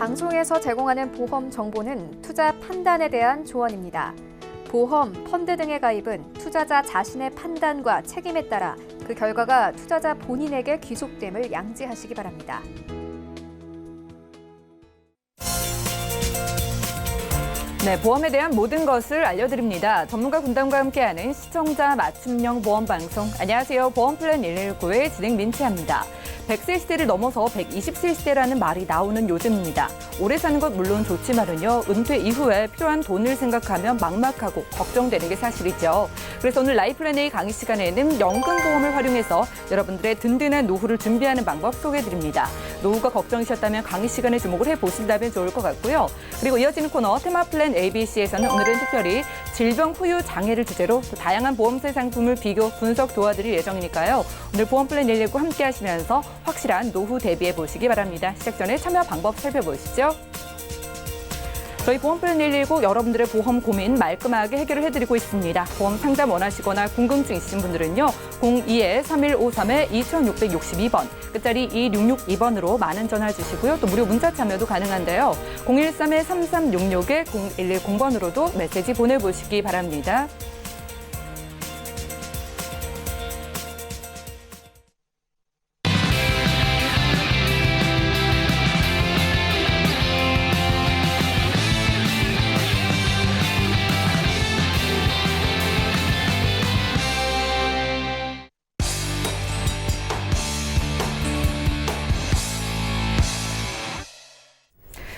방송에서 제공하는 보험 정보는 투자 판단에 대한 조언입니다. 보험, 펀드 등의 가입은 투자자 자신의 판단과 책임에 따라 그 결과가 투자자 본인에게 귀속됨을 양지하시기 바랍니다. 네, 보험에 대한 모든 것을 알려드립니다. 전문가 군단과 함께하는 시청자 맞춤형 보험 방송. 안녕하세요. 보험플랜 119의 진행 민채합니다. 100세 시대를 넘어서 120세 시대라는 말이 나오는 요즘입니다. 오래 사는 것 물론 좋지만은요, 은퇴 이후에 필요한 돈을 생각하면 막막하고 걱정되는 게 사실이죠. 그래서 오늘 라이플랜 A 강의 시간에는 연금보험을 활용해서 여러분들의 든든한 노후를 준비하는 방법 소개해드립니다. 노후가 걱정이셨다면 강의 시간에 주목을 해보신다면 좋을 것 같고요. 그리고 이어지는 코너 테마플랜 ABC에서는 오늘은 특별히 질병 후유 장애를 주제로 또 다양한 보험세 상품을 비교 분석 도와드릴 예정이니까요. 오늘 보험플랜 119 함께 하시면서 확실한 노후 대비해 보시기 바랍니다. 시작 전에 참여 방법 살펴보시죠. 저희 보험플랜 119 여러분들의 보험 고민 말끔하게 해결을 해드리고 있습니다. 보험 상담 원하시거나 궁금증 있으신 분들은요. 02-3153-2662번, 끝자리 2662번으로 많은 전화 주시고요. 또 무료 문자 참여도 가능한데요. 013-3366-0110번으로도 메시지 보내보시기 바랍니다.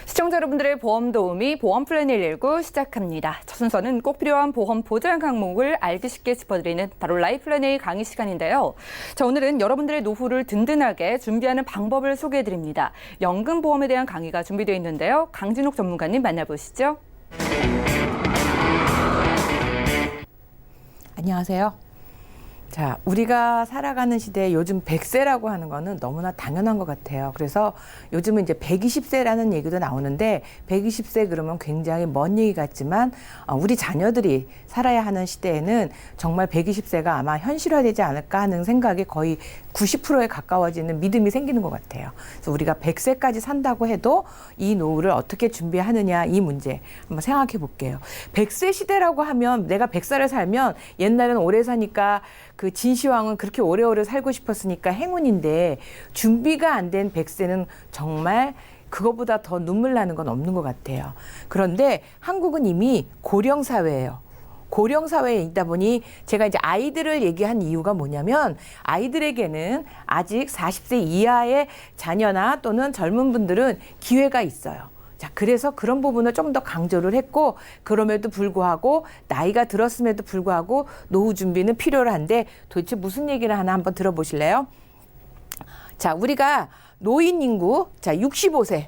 시청자 여러분들의 보험 도우미 보험플랜 119 시작합니다. 첫 순서는 꼭 필요한 보험 보장 항목을 알기 쉽게 짚어드리는 바로 라이플랜 A 강의 시간인데요. 자, 오늘은 여러분들의 노후를 든든하게 준비하는 방법을 소개해드립니다. 연금보험에 대한 강의가 준비되어 있는데요. 강진욱 전문가님 만나보시죠. 안녕하세요. 자, 우리가 살아가는 시대에 요즘 100세라고 하는 거는 너무나 당연한 것 같아요. 그래서 요즘은 이제 120세라는 얘기도 나오는데 120세 그러면 굉장히 먼 얘기 같지만 우리 자녀들이 살아야 하는 시대에는 정말 120세가 아마 현실화되지 않을까 하는 생각이 거의 90%에 가까워지는 믿음이 생기는 것 같아요. 그래서 우리가 100세까지 산다고 해도 이 노후를 어떻게 준비하느냐 이 문제 한번 생각해 볼게요. 100세 시대라고 하면 내가 100살을 살면 옛날에는 오래 사니까 그 진시황은 그렇게 오래오래 살고 싶었으니까 행운인데 준비가 안 된 100세는 정말 그거보다 더 눈물 나는 건 없는 것 같아요. 그런데 한국은 이미 고령 사회예요. 고령 사회에 있다 보니 제가 이제 아이들을 얘기한 이유가 뭐냐면 아이들에게는 아직 40세 이하의 자녀나 또는 젊은 분들은 기회가 있어요. 자, 그래서 그런 부분을 좀 더 강조를 했고 그럼에도 불구하고 나이가 들었음에도 불구하고 노후 준비는 필요한데 도대체 무슨 얘기를 하나 한번 들어보실래요? 자, 우리가 노인 인구, 자, 65세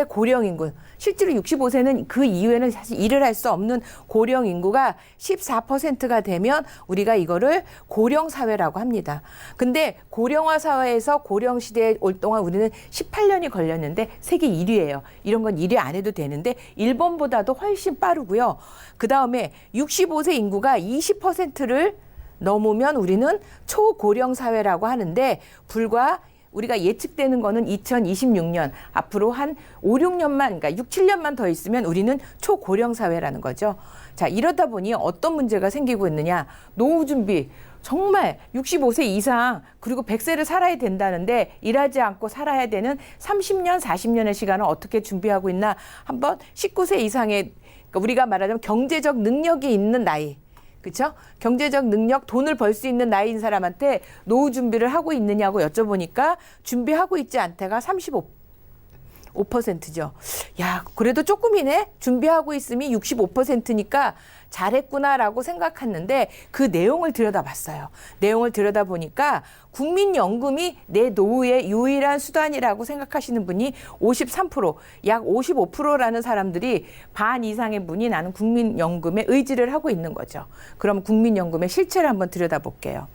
고령 인구. 실제로 65세는 그 이후에는 사실 일을 할 수 없는 고령 인구가 14%가 되면 우리가 이거를 고령 사회라고 합니다. 근데 고령화 사회에서 고령 시대에 올 동안 우리는 18년이 걸렸는데 세계 1위예요. 이런 건 1위 안 해도 되는데 일본보다도 훨씬 빠르고요. 그다음에 65세 인구가 20%를 넘으면 우리는 초고령 사회라고 하는데 불과 우리가 예측되는 거는 2026년 앞으로 한 5, 6년만 그러니까 6, 7년만 더 있으면 우리는 초고령 사회라는 거죠. 자, 이러다 보니 어떤 문제가 생기고 있느냐. 노후 준비 정말 65세 이상 그리고 100세를 살아야 된다는데 일하지 않고 살아야 되는 30년, 40년의 시간을 어떻게 준비하고 있나 한번 19세 이상의 그러니까 우리가 말하자면 경제적 능력이 있는 나이 그렇죠? 경제적 능력, 돈을 벌 수 있는 나이인 사람한테 노후 준비를 하고 있느냐고 여쭤보니까 준비하고 있지 않다가 35%죠. 야, 그래도 조금이네? 준비하고 있음이 65%니까 잘했구나라고 생각했는데 그 내용을 들여다봤어요. 내용을 들여다보니까 국민연금이 내 노후의 유일한 수단이라고 생각하시는 분이 53%, 약 55%라는 사람들이 반 이상의 분이 나는 국민연금에 의지를 하고 있는 거죠. 그럼 국민연금의 실체를 한번 들여다볼게요.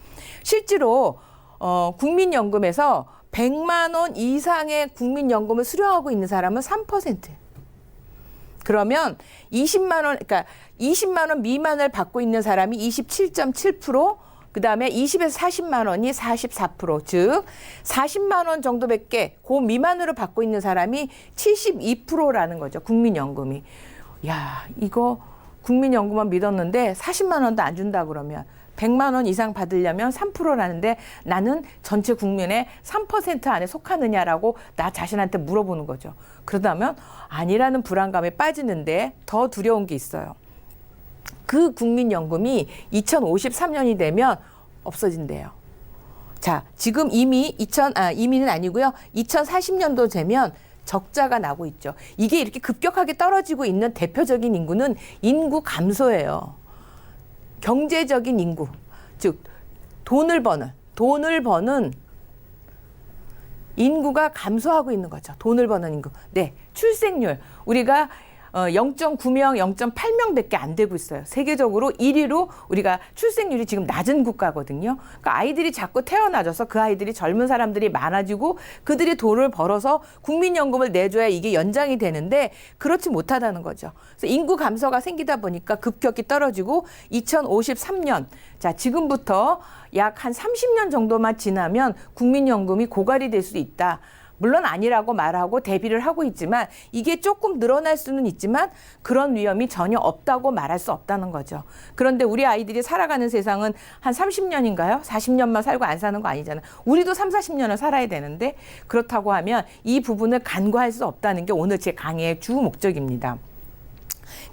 실제로 국민연금에서 100만 원 이상의 국민연금을 수령하고 있는 사람은 3%. 그러면 20만 원, 그러니까 20만 원 미만을 받고 있는 사람이 27.7%, 그다음에 20에서 40만 원이 44%, 즉 40만 원 정도밖에 그 미만으로 받고 있는 사람이 72%라는 거죠. 국민연금이. 야, 이거 국민연금만 믿었는데 40만 원도 안 준다 그러면 100만 원 이상 받으려면 3%라는데 나는 전체 국민의 3% 안에 속하느냐라고 나 자신한테 물어보는 거죠. 그러다면 아니라는 불안감에 빠지는데 더 두려운 게 있어요. 그 국민연금이 2053년이 되면 없어진대요. 자, 지금 이미는 아니고요. 2040년도 되면 적자가 나고 있죠. 이게 이렇게 급격하게 떨어지고 있는 대표적인 인구는 인구 감소예요. 경제적인 인구, 즉 돈을 버는 인구가 감소하고 있는 거죠. 돈을 버는 인구. 네, 출생률 우리가 0.9명, 0.8명밖에 안 되고 있어요. 세계적으로 1위로 우리가 출생률이 지금 낮은 국가거든요. 그러니까 아이들이 자꾸 태어나져서 그 아이들이 젊은 사람들이 많아지고 그들이 돈을 벌어서 국민연금을 내줘야 이게 연장이 되는데 그렇지 못하다는 거죠. 그래서 인구 감소가 생기다 보니까 급격히 떨어지고 2053년, 자, 지금부터 약 한 30년 정도만 지나면 국민연금이 고갈이 될 수 있다. 물론 아니라고 말하고 대비를 하고 있지만 이게 조금 늘어날 수는 있지만 그런 위험이 전혀 없다고 말할 수 없다는 거죠. 그런데 우리 아이들이 살아가는 세상은 한 30년인가요? 40년만 살고 안 사는 거 아니잖아요. 우리도 3, 40년을 살아야 되는데 그렇다고 하면 이 부분을 간과할 수 없다는 게 오늘 제 강의의 주 목적입니다.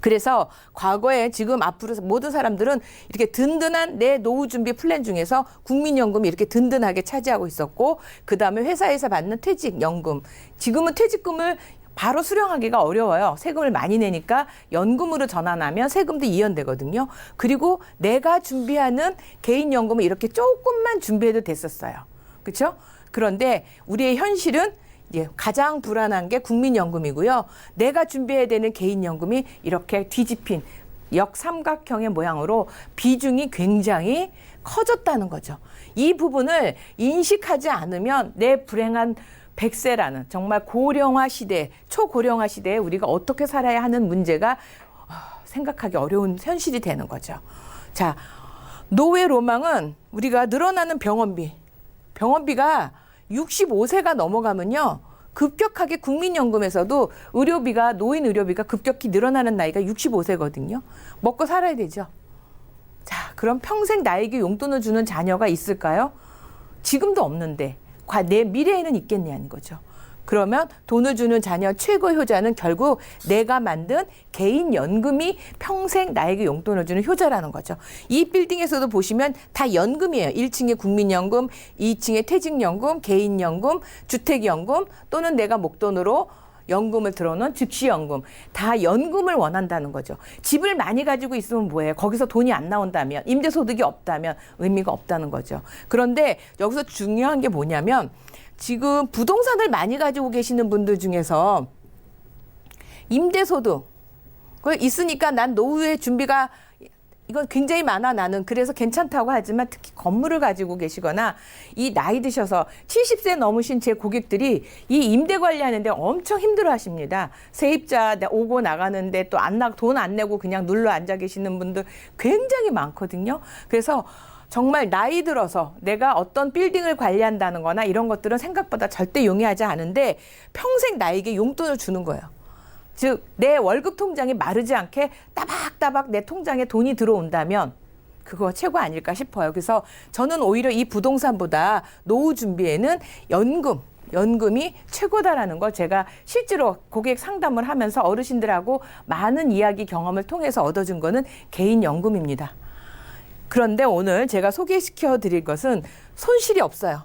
그래서 과거에 지금 앞으로 모든 사람들은 이렇게 든든한 내 노후 준비 플랜 중에서 국민연금이 이렇게 든든하게 차지하고 있었고 그다음에 회사에서 받는 퇴직연금. 지금은 퇴직금을 바로 수령하기가 어려워요. 세금을 많이 내니까 연금으로 전환하면 세금도 이연되거든요. 그리고 내가 준비하는 개인연금을 이렇게 조금만 준비해도 됐었어요. 그렇죠? 그런데 우리의 현실은 가장 불안한 게 국민연금이고요. 내가 준비해야 되는 개인연금이 이렇게 뒤집힌 역삼각형의 모양으로 비중이 굉장히 커졌다는 거죠. 이 부분을 인식하지 않으면 내 불행한 100세라는 정말 고령화 시대, 초고령화 시대에 우리가 어떻게 살아야 하는 문제가 생각하기 어려운 현실이 되는 거죠. 자, 노후의 로망은 우리가 늘어나는 병원비가 65세가 넘어가면요. 급격하게 국민연금에서도 노인 의료비가 급격히 늘어나는 나이가 65세거든요. 먹고 살아야 되죠. 자, 그럼 평생 나에게 용돈을 주는 자녀가 있을까요? 지금도 없는데 내 미래에는 있겠냐는 거죠. 그러면 돈을 주는 자녀 최고 효자는 결국 내가 만든 개인 연금이 평생 나에게 용돈을 주는 효자라는 거죠. 이 빌딩에서도 보시면 다 연금이에요. 1층에 국민연금, 2층에 퇴직연금, 개인연금, 주택연금 또는 내가 목돈으로 연금을 들어놓은 즉시연금. 다 연금을 원한다는 거죠. 집을 많이 가지고 있으면 뭐예요? 거기서 돈이 안 나온다면, 임대소득이 없다면 의미가 없다는 거죠. 그런데 여기서 중요한 게 뭐냐면 지금 부동산을 많이 가지고 계시는 분들 중에서 임대소득 있으니까 난 노후의 준비가 이건 굉장히 많아 나는 그래서 괜찮다고 하지만 특히 건물을 가지고 계시거나 이 나이 드셔서 70세 넘으신 제 고객들이 이 임대 관리하는데 엄청 힘들어 하십니다. 세입자 오고 나가는데 또 돈 안 내고 그냥 눌러 앉아 계시는 분들 굉장히 많거든요. 그래서 정말 나이 들어서 내가 어떤 빌딩을 관리한다는 거나 이런 것들은 생각보다 절대 용이하지 않은데 평생 나에게 용돈을 주는 거예요. 즉, 내 월급 통장이 마르지 않게 따박따박 내 통장에 돈이 들어온다면 그거 최고 아닐까 싶어요. 그래서 저는 오히려 이 부동산보다 노후 준비에는 연금이 최고다라는 걸 제가 실제로 고객 상담을 하면서 어르신들하고 많은 이야기 경험을 통해서 얻어준 거는 개인연금입니다. 그런데 오늘 제가 소개시켜 드릴 것은 손실이 없어요.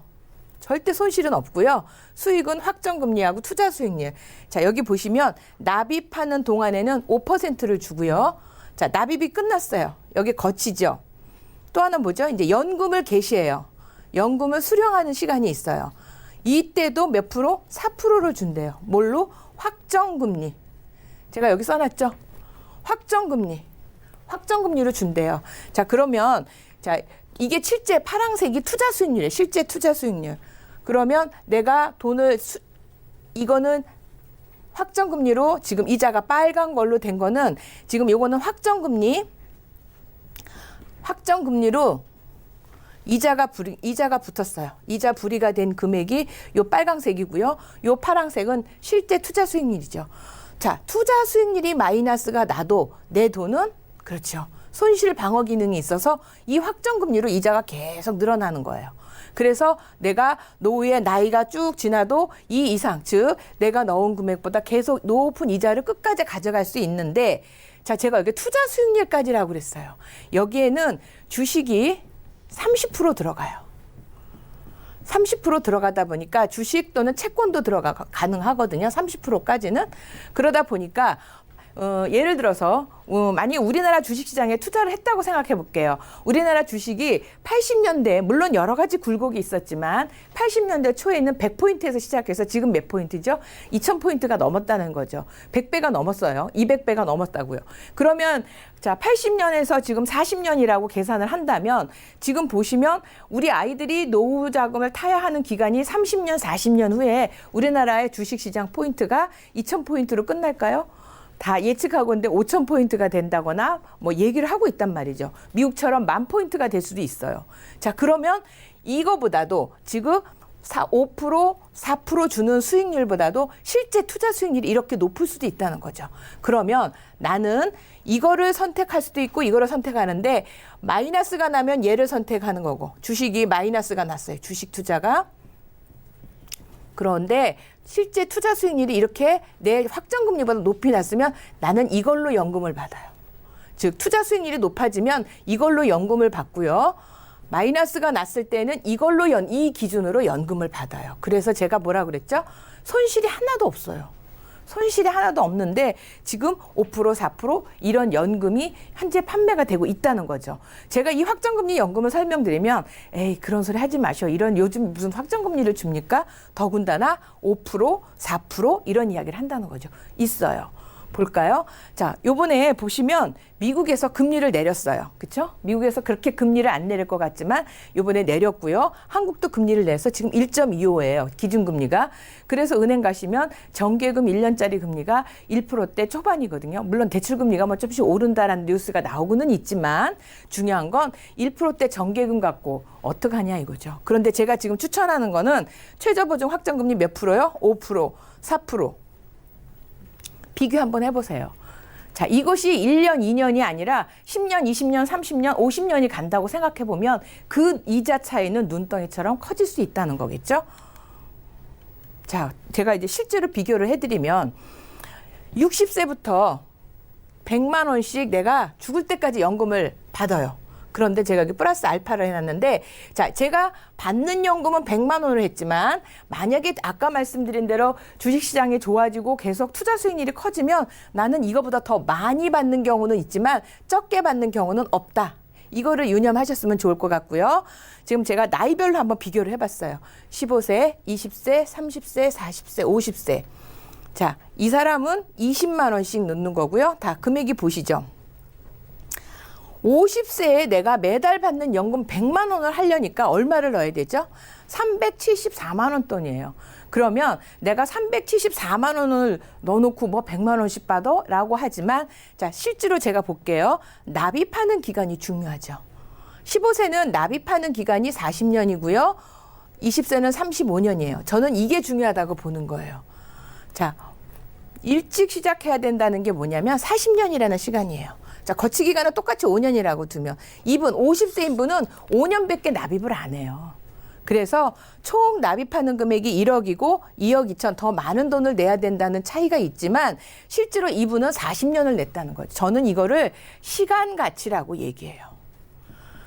절대 손실은 없고요. 수익은 확정금리하고 투자 수익률. 자, 여기 보시면 납입하는 동안에는 5%를 주고요. 자, 납입이 끝났어요. 여기 거치죠. 또 하나 뭐죠? 이제 연금을 개시해요. 연금을 수령하는 시간이 있어요. 이때도 몇 프로? 4%를 준대요. 뭘로? 확정금리. 제가 여기 써놨죠? 확정금리를 준대요. 자, 그러면 이게 실제 파란색이 투자 수익률이에요. 실제 투자 수익률. 그러면 내가 이거는 확정금리로 지금 이자가 빨간 걸로 된 거는 지금 이거는 확정금리로 이자가 붙었어요. 이자 불이가 된 금액이 요 빨강색이고요. 요 파랑색은 실제 투자 수익률이죠. 자, 투자 수익률이 마이너스가 나도 내 돈은 그렇죠. 손실 방어 기능이 있어서 이 확정금리로 이자가 계속 늘어나는 거예요. 그래서 내가 노후에 나이가 쭉 지나도 이 이상, 즉 내가 넣은 금액보다 계속 높은 이자를 끝까지 가져갈 수 있는데, 자, 제가 여기 투자 수익률까지라고 그랬어요. 여기에는 주식이 30% 들어가요. 30% 들어가다 보니까 주식 또는 채권도 가능하거든요. 30%까지는. 그러다 보니까 예를 들어서 만약 우리나라 주식시장에 투자를 했다고 생각해 볼게요. 우리나라 주식이 80년대에 물론 여러 가지 굴곡이 있었지만 80년대 초에는 100포인트에서 시작해서 지금 몇 포인트죠? 2000포인트가 넘었다는 거죠. 100배가 넘었어요. 200배가 넘었다고요. 그러면 자, 80년에서 지금 40년이라고 계산을 한다면 지금 보시면 우리 아이들이 노후 자금을 타야 하는 기간이 30년, 40년 후에 우리나라의 주식시장 포인트가 2000포인트로 끝날까요? 다 예측하고 있는데 5,000포인트가 된다거나 뭐 얘기를 하고 있단 말이죠. 미국처럼 10,000포인트가 될 수도 있어요. 자, 그러면 이거보다도 지금 5%, 4% 주는 수익률보다도 실제 투자 수익률이 이렇게 높을 수도 있다는 거죠. 그러면 나는 이거를 선택할 수도 있고 이거를 선택하는데 마이너스가 나면 얘를 선택하는 거고, 주식이 마이너스가 났어요. 주식 투자가. 그런데 실제 투자 수익률이 이렇게 내 확정금리보다 높이 났으면 나는 이걸로 연금을 받아요. 즉 투자 수익률이 높아지면 이걸로 연금을 받고요. 마이너스가 났을 때는 이걸로 이 기준으로 연금을 받아요. 그래서 제가 뭐라 그랬죠? 손실이 하나도 없어요. 손실이 하나도 없는데 지금 5%, 4% 이런 연금이 현재 판매가 되고 있다는 거죠. 제가 이 확정금리 연금을 설명드리면 에이 그런 소리 하지 마셔. 이런 요즘 무슨 확정금리를 줍니까? 더군다나 5%, 4% 이런 이야기를 한다는 거죠. 있어요. 볼까요? 자, 요번에 보시면 미국에서 금리를 내렸어요. 그렇죠? 미국에서 그렇게 금리를 안 내릴 것 같지만 요번에 내렸고요. 한국도 금리를 내서 지금 1.25예요. 기준금리가. 그래서 은행 가시면 정기예금 1년짜리 금리가 1%대 초반이거든요. 물론 대출금리가 뭐 조금씩 오른다라는 뉴스가 나오고는 있지만 중요한 건 1%대 정기예금 갖고 어떡하냐 이거죠. 그런데 제가 지금 추천하는 거는 최저보증 확정금리 몇 프로요? 5%, 4%. 비교 한번 해보세요. 자, 이것이 1년, 2년이 아니라 10년, 20년, 30년, 50년이 간다고 생각해보면 그 이자 차이는 눈덩이처럼 커질 수 있다는 거겠죠? 자, 제가 이제 실제로 비교를 해드리면 60세부터 100만 원씩 내가 죽을 때까지 연금을 받아요. 그런데 제가 여기 플러스 알파를 해놨는데, 자, 제가 받는 연금은 100만 원을 했지만 만약에 아까 말씀드린 대로 주식시장이 좋아지고 계속 투자 수익률이 커지면 나는 이거보다 더 많이 받는 경우는 있지만 적게 받는 경우는 없다. 이거를 유념하셨으면 좋을 것 같고요. 지금 제가 나이별로 한번 비교를 해봤어요. 15세, 20세, 30세, 40세, 50세. 자, 이 사람은 20만 원씩 넣는 거고요. 다 금액이 보시죠. 50세에 내가 매달 받는 연금 100만 원을 하려니까 얼마를 넣어야 되죠? 374만 원 돈이에요. 그러면 내가 374만 원을 넣어놓고 뭐 100만 원씩 받아? 라고 하지만 자, 실제로 제가 볼게요. 납입하는 기간이 중요하죠. 15세는 납입하는 기간이 40년이고요. 20세는 35년이에요. 저는 이게 중요하다고 보는 거예요. 자, 일찍 시작해야 된다는 게 뭐냐면 40년이라는 시간이에요. 자, 거치 기간은 똑같이 5년이라고 두면 이분 50세인 분은 5년밖에 납입을 안 해요. 그래서 총 납입하는 금액이 1억이고 2억 2천 더 많은 돈을 내야 된다는 차이가 있지만 실제로 이분은 40년을 냈다는 거죠. 저는 이거를 시간 가치라고 얘기해요.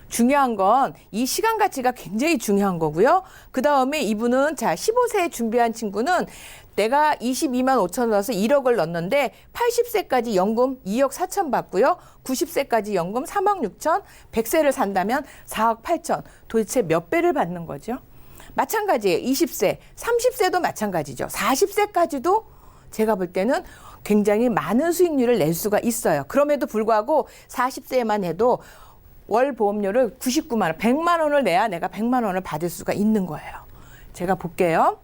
중요한 건 이 시간 가치가 굉장히 중요한 거고요. 그 다음에 이분은 자 15세에 준비한 친구는 내가 22만 5천 넣어서 1억을 넣었는데 80세까지 연금 2억 4천 받고요. 90세까지 연금 3억 6천, 100세를 산다면 4억 8천. 도대체 몇 배를 받는 거죠? 마찬가지예요. 20세, 30세도 마찬가지죠. 40세까지도 제가 볼 때는 굉장히 많은 수익률을 낼 수가 있어요. 그럼에도 불구하고 40세만 해도 월 보험료를 99만 원, 100만 원을 내야 내가 100만 원을 받을 수가 있는 거예요. 제가 볼게요.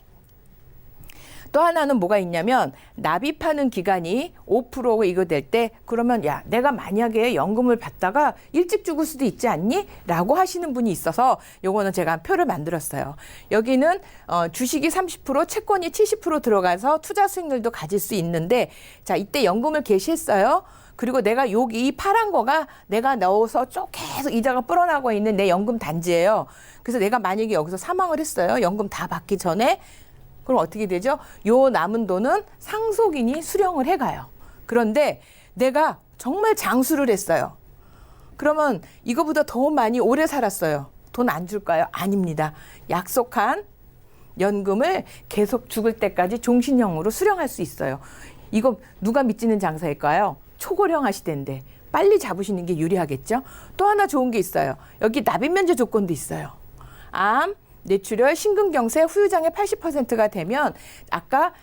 또 또 하나는 뭐가 있냐면 납입하는 기간이 5%고 이거 될 때 그러면 야 내가 만약에 연금을 받다가 일찍 죽을 수도 있지 않니? 라고 하시는 분이 있어서 요거는 제가 표를 만들었어요. 여기는 주식이 30% 채권이 70% 들어가서 투자 수익률도 가질 수 있는데 자 이때 연금을 개시했어요. 그리고 내가 여기 이 파란 거가 내가 넣어서 쭉 계속 이자가 불어나고 있는 내 연금 단지예요. 그래서 내가 만약에 여기서 사망을 했어요. 연금 다 받기 전에 그럼 어떻게 되죠? 요 남은 돈은 상속인이 수령을 해가요. 그런데 내가 정말 장수를 했어요. 그러면 이거보다 더 많이 오래 살았어요. 돈 안 줄까요? 아닙니다. 약속한 연금을 계속 죽을 때까지 종신형으로 수령할 수 있어요. 이거 누가 믿지는 장사일까요? 초고령화 시대인데 빨리 잡으시는 게 유리하겠죠? 또 하나 좋은 게 있어요. 여기 납입 면제 조건도 있어요. 암, 뇌출혈, 심근경색, 후유장애 80%가 되면 아까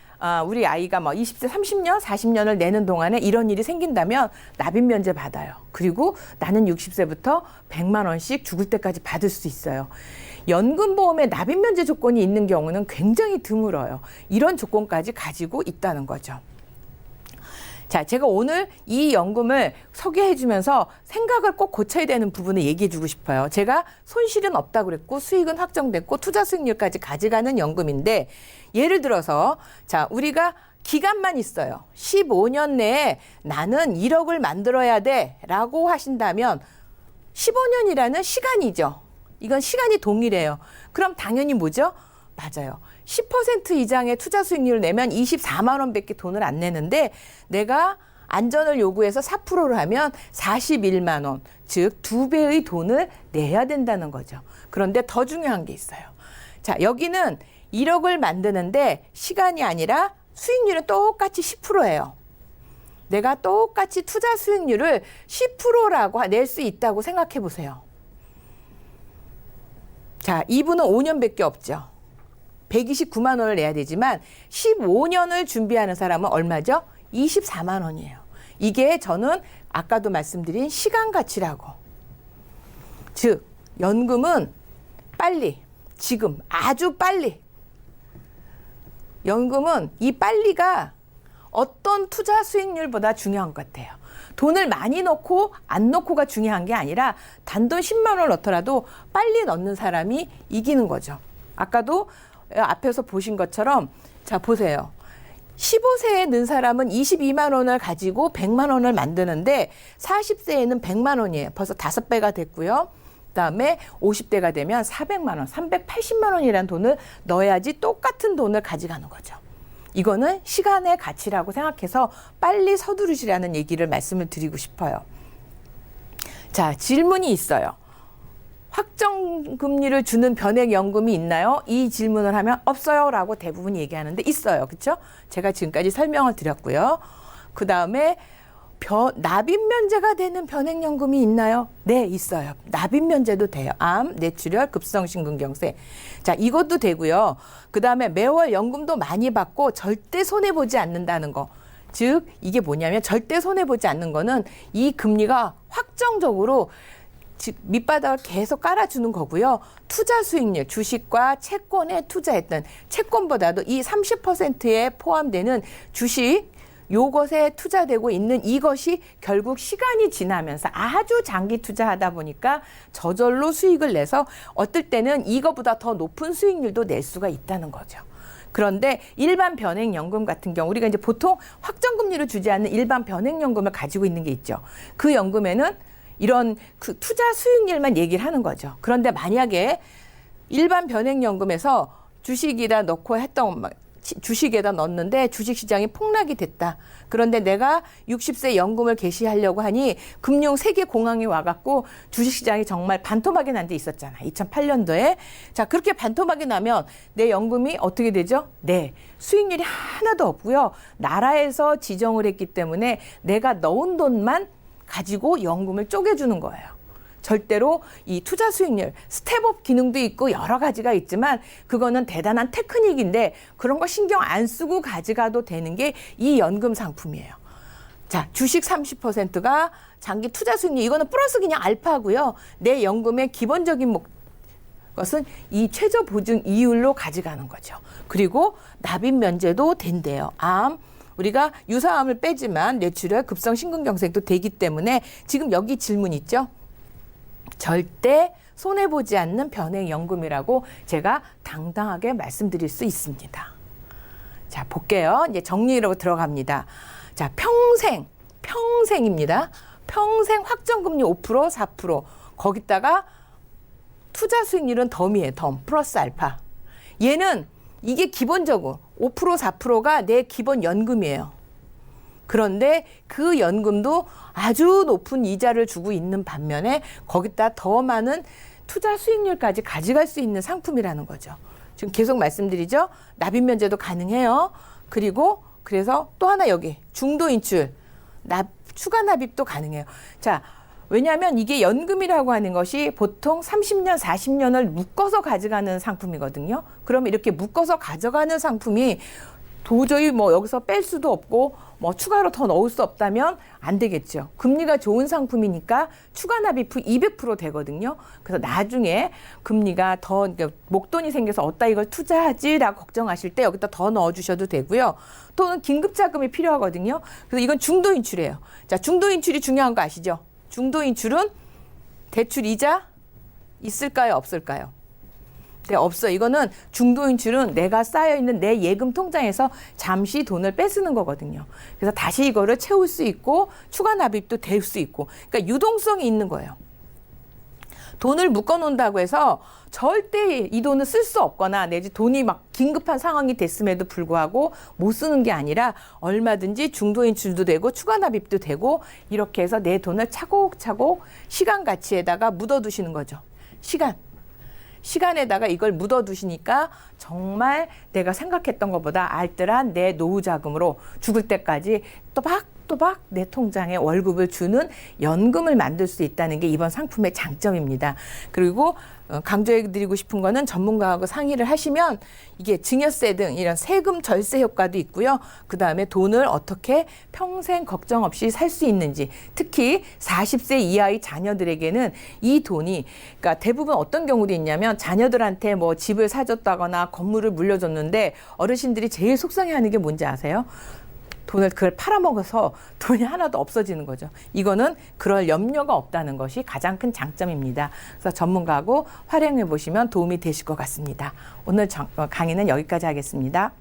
우리 아이가 뭐 20세 30년, 40년을 내는 동안에 이런 일이 생긴다면 납입 면제 받아요. 그리고 나는 60세부터 100만 원씩 죽을 때까지 받을 수 있어요. 연금보험에 납입 면제 조건이 있는 경우는 굉장히 드물어요. 이런 조건까지 가지고 있다는 거죠. 자, 제가 오늘 이 연금을 소개해 주면서 생각을 꼭 고쳐야 되는 부분을 얘기해 주고 싶어요. 제가 손실은 없다고 그랬고 수익은 확정됐고 투자 수익률까지 가져가는 연금인데 예를 들어서 자, 우리가 기간만 있어요. 15년 내에 나는 1억을 만들어야 돼 라고 하신다면 15년이라는 시간이죠. 이건 시간이 동일해요. 그럼 당연히 뭐죠? 맞아요. 10% 이상의 투자 수익률을 내면 24만 원밖에 돈을 안 내는데 내가 안전을 요구해서 4%를 하면 41만 원, 즉 2배의 돈을 내야 된다는 거죠. 그런데 더 중요한 게 있어요. 자, 여기는 1억을 만드는데 시간이 아니라 수익률은 똑같이 10%예요. 내가 똑같이 투자 수익률을 10%라고 낼 수 있다고 생각해 보세요. 자, 이분은 5년밖에 없죠. 129만 원을 내야 되지만 15년을 준비하는 사람은 얼마죠? 24만 원이에요. 이게 저는 아까도 말씀드린 시간 가치라고. 즉 연금은 빨리, 지금 아주 빨리. 연금은 이 빨리가 어떤 투자 수익률보다 중요한 것 같아요. 돈을 많이 넣고 안 넣고가 중요한 게 아니라 단돈 10만 원을 넣더라도 빨리 넣는 사람이 이기는 거죠. 아까도 앞에서 보신 것처럼 자 보세요. 15세에 는 사람은 22만 원을 가지고 100만 원을 만드는데 40세에는 100만 원이에요. 벌써 5배가 됐고요. 그다음에 50대가 되면 400만 원, 380만 원이라는 돈을 넣어야지 똑같은 돈을 가져가는 거죠. 이거는 시간의 가치라고 생각해서 빨리 서두르시라는 얘기를 말씀을 드리고 싶어요. 자, 질문이 있어요. 확정금리를 주는 변액연금이 있나요? 이 질문을 하면 없어요 라고 대부분 얘기하는데 있어요. 그렇죠? 제가 지금까지 설명을 드렸고요. 그 다음에 납입 면제가 되는 변액연금이 있나요? 네, 있어요. 납입 면제도 돼요. 암, 뇌출혈, 급성심근경색. 자, 이것도 되고요. 그 다음에 매월 연금도 많이 받고 절대 손해보지 않는다는 거. 즉 이게 뭐냐면 절대 손해보지 않는 거는 이 금리가 확정적으로 즉 밑바닥을 계속 깔아주는 거고요. 투자 수익률, 주식과 채권에 투자했던 채권보다도 이 30%에 포함되는 주식 요것에 투자되고 있는 이것이 결국 시간이 지나면서 아주 장기 투자하다 보니까 저절로 수익을 내서 어떨 때는 이거보다 더 높은 수익률도 낼 수가 있다는 거죠. 그런데 일반 변액연금 같은 경우 우리가 이제 보통 확정금리를 주지 않는 일반 변액연금을 가지고 있는 게 있죠. 그 연금에는 이런 그 투자 수익률만 얘기를 하는 거죠. 그런데 만약에 일반 변액연금에서 주식에다 넣고 했던 주식에다 넣었는데 주식시장이 폭락이 됐다. 그런데 내가 60세 연금을 개시하려고 하니 금융 세계 공황이 와갖고 주식시장이 정말 반토막이 난 데 있었잖아. 2008년도에. 자, 그렇게 반토막이 나면 내 연금이 어떻게 되죠? 네. 수익률이 하나도 없고요. 나라에서 지정을 했기 때문에 내가 넣은 돈만 가지고 연금을 쪼개주는 거예요. 절대로 이 투자 수익률, 스텝업 기능도 있고 여러 가지가 있지만 그거는 대단한 테크닉인데 그런 거 신경 안 쓰고 가져가도 되는 게 이 연금 상품이에요. 자, 주식 30%가 장기 투자 수익률, 이거는 플러스 그냥 알파고요. 내 연금의 기본적인 것은 이 최저 보증 이율로 가져가는 거죠. 그리고 납입 면제도 된대요. 암, 우리가 유사암을 빼지만 뇌출혈, 급성 심근경색도 되기 때문에 지금 여기 질문 있죠? 절대 손해보지 않는 변액연금이라고 제가 당당하게 말씀드릴 수 있습니다. 자, 볼게요. 이제 정리로 들어갑니다. 자, 평생입니다. 평생 확정금리 5%, 4%. 거기다가 투자 수익률은 덤이에요. 덤, 플러스 알파. 얘는 이게 기본적으로 5%, 4%가 내 기본 연금이에요. 그런데 그 연금도 아주 높은 이자를 주고 있는 반면에 거기다 더 많은 투자 수익률까지 가져갈 수 있는 상품이라는 거죠. 지금 계속 말씀드리죠. 납입 면제도 가능해요. 그리고 그래서 또 하나 여기 중도 인출, 추가 납입도 가능해요. 자, 왜냐하면 이게 연금이라고 하는 것이 보통 30년, 40년을 묶어서 가져가는 상품이거든요. 그러면 이렇게 묶어서 가져가는 상품이 도저히 뭐 여기서 뺄 수도 없고 뭐 추가로 더 넣을 수 없다면 안 되겠죠. 금리가 좋은 상품이니까 추가 납입 후 200% 되거든요. 그래서 나중에 금리가 더 목돈이 생겨서 어디다 이걸 투자하지라고 걱정하실 때 여기다 더 넣어주셔도 되고요. 또는 긴급자금이 필요하거든요. 그래서 이건 중도 인출이에요. 자, 중도 인출이 중요한 거 아시죠? 중도 인출은 대출 이자 있을까요? 없을까요? 네, 없어. 이거는 중도 인출은 내가 쌓여있는 내 예금 통장에서 잠시 돈을 뺏쓰는 거거든요. 그래서 다시 이거를 채울 수 있고 추가 납입도 될 수 있고. 그러니까 유동성이 있는 거예요. 돈을 묶어놓는다고 해서 절대 이 돈을 쓸 수 없거나 내지 돈이 막 긴급한 상황이 됐음에도 불구하고 못 쓰는 게 아니라 얼마든지 중도 인출도 되고 추가 납입도 되고 이렇게 해서 내 돈을 차곡차곡 시간 가치에다가 묻어두시는 거죠. 시간에다가 이걸 묻어두시니까 정말 내가 생각했던 것보다 알뜰한 내 노후 자금으로 죽을 때까지 또박또박 내 통장에 월급을 주는 연금을 만들 수 있다는 게 이번 상품의 장점입니다. 그리고 강조해드리고 싶은 거는 전문가하고 상의를 하시면 이게 증여세 등 이런 세금 절세 효과도 있고요. 그다음에 돈을 어떻게 평생 걱정 없이 살 수 있는지, 특히 40세 이하의 자녀들에게는 이 돈이, 그러니까 대부분 어떤 경우도 있냐면 자녀들한테 뭐 집을 사줬다거나 건물을 물려줬는데 어르신들이 제일 속상해하는 게 뭔지 아세요? 돈을 그걸 팔아먹어서 돈이 하나도 없어지는 거죠. 이거는 그럴 염려가 없다는 것이 가장 큰 장점입니다. 그래서 전문가하고 활용해 보시면 도움이 되실 것 같습니다. 오늘 강의는 여기까지 하겠습니다.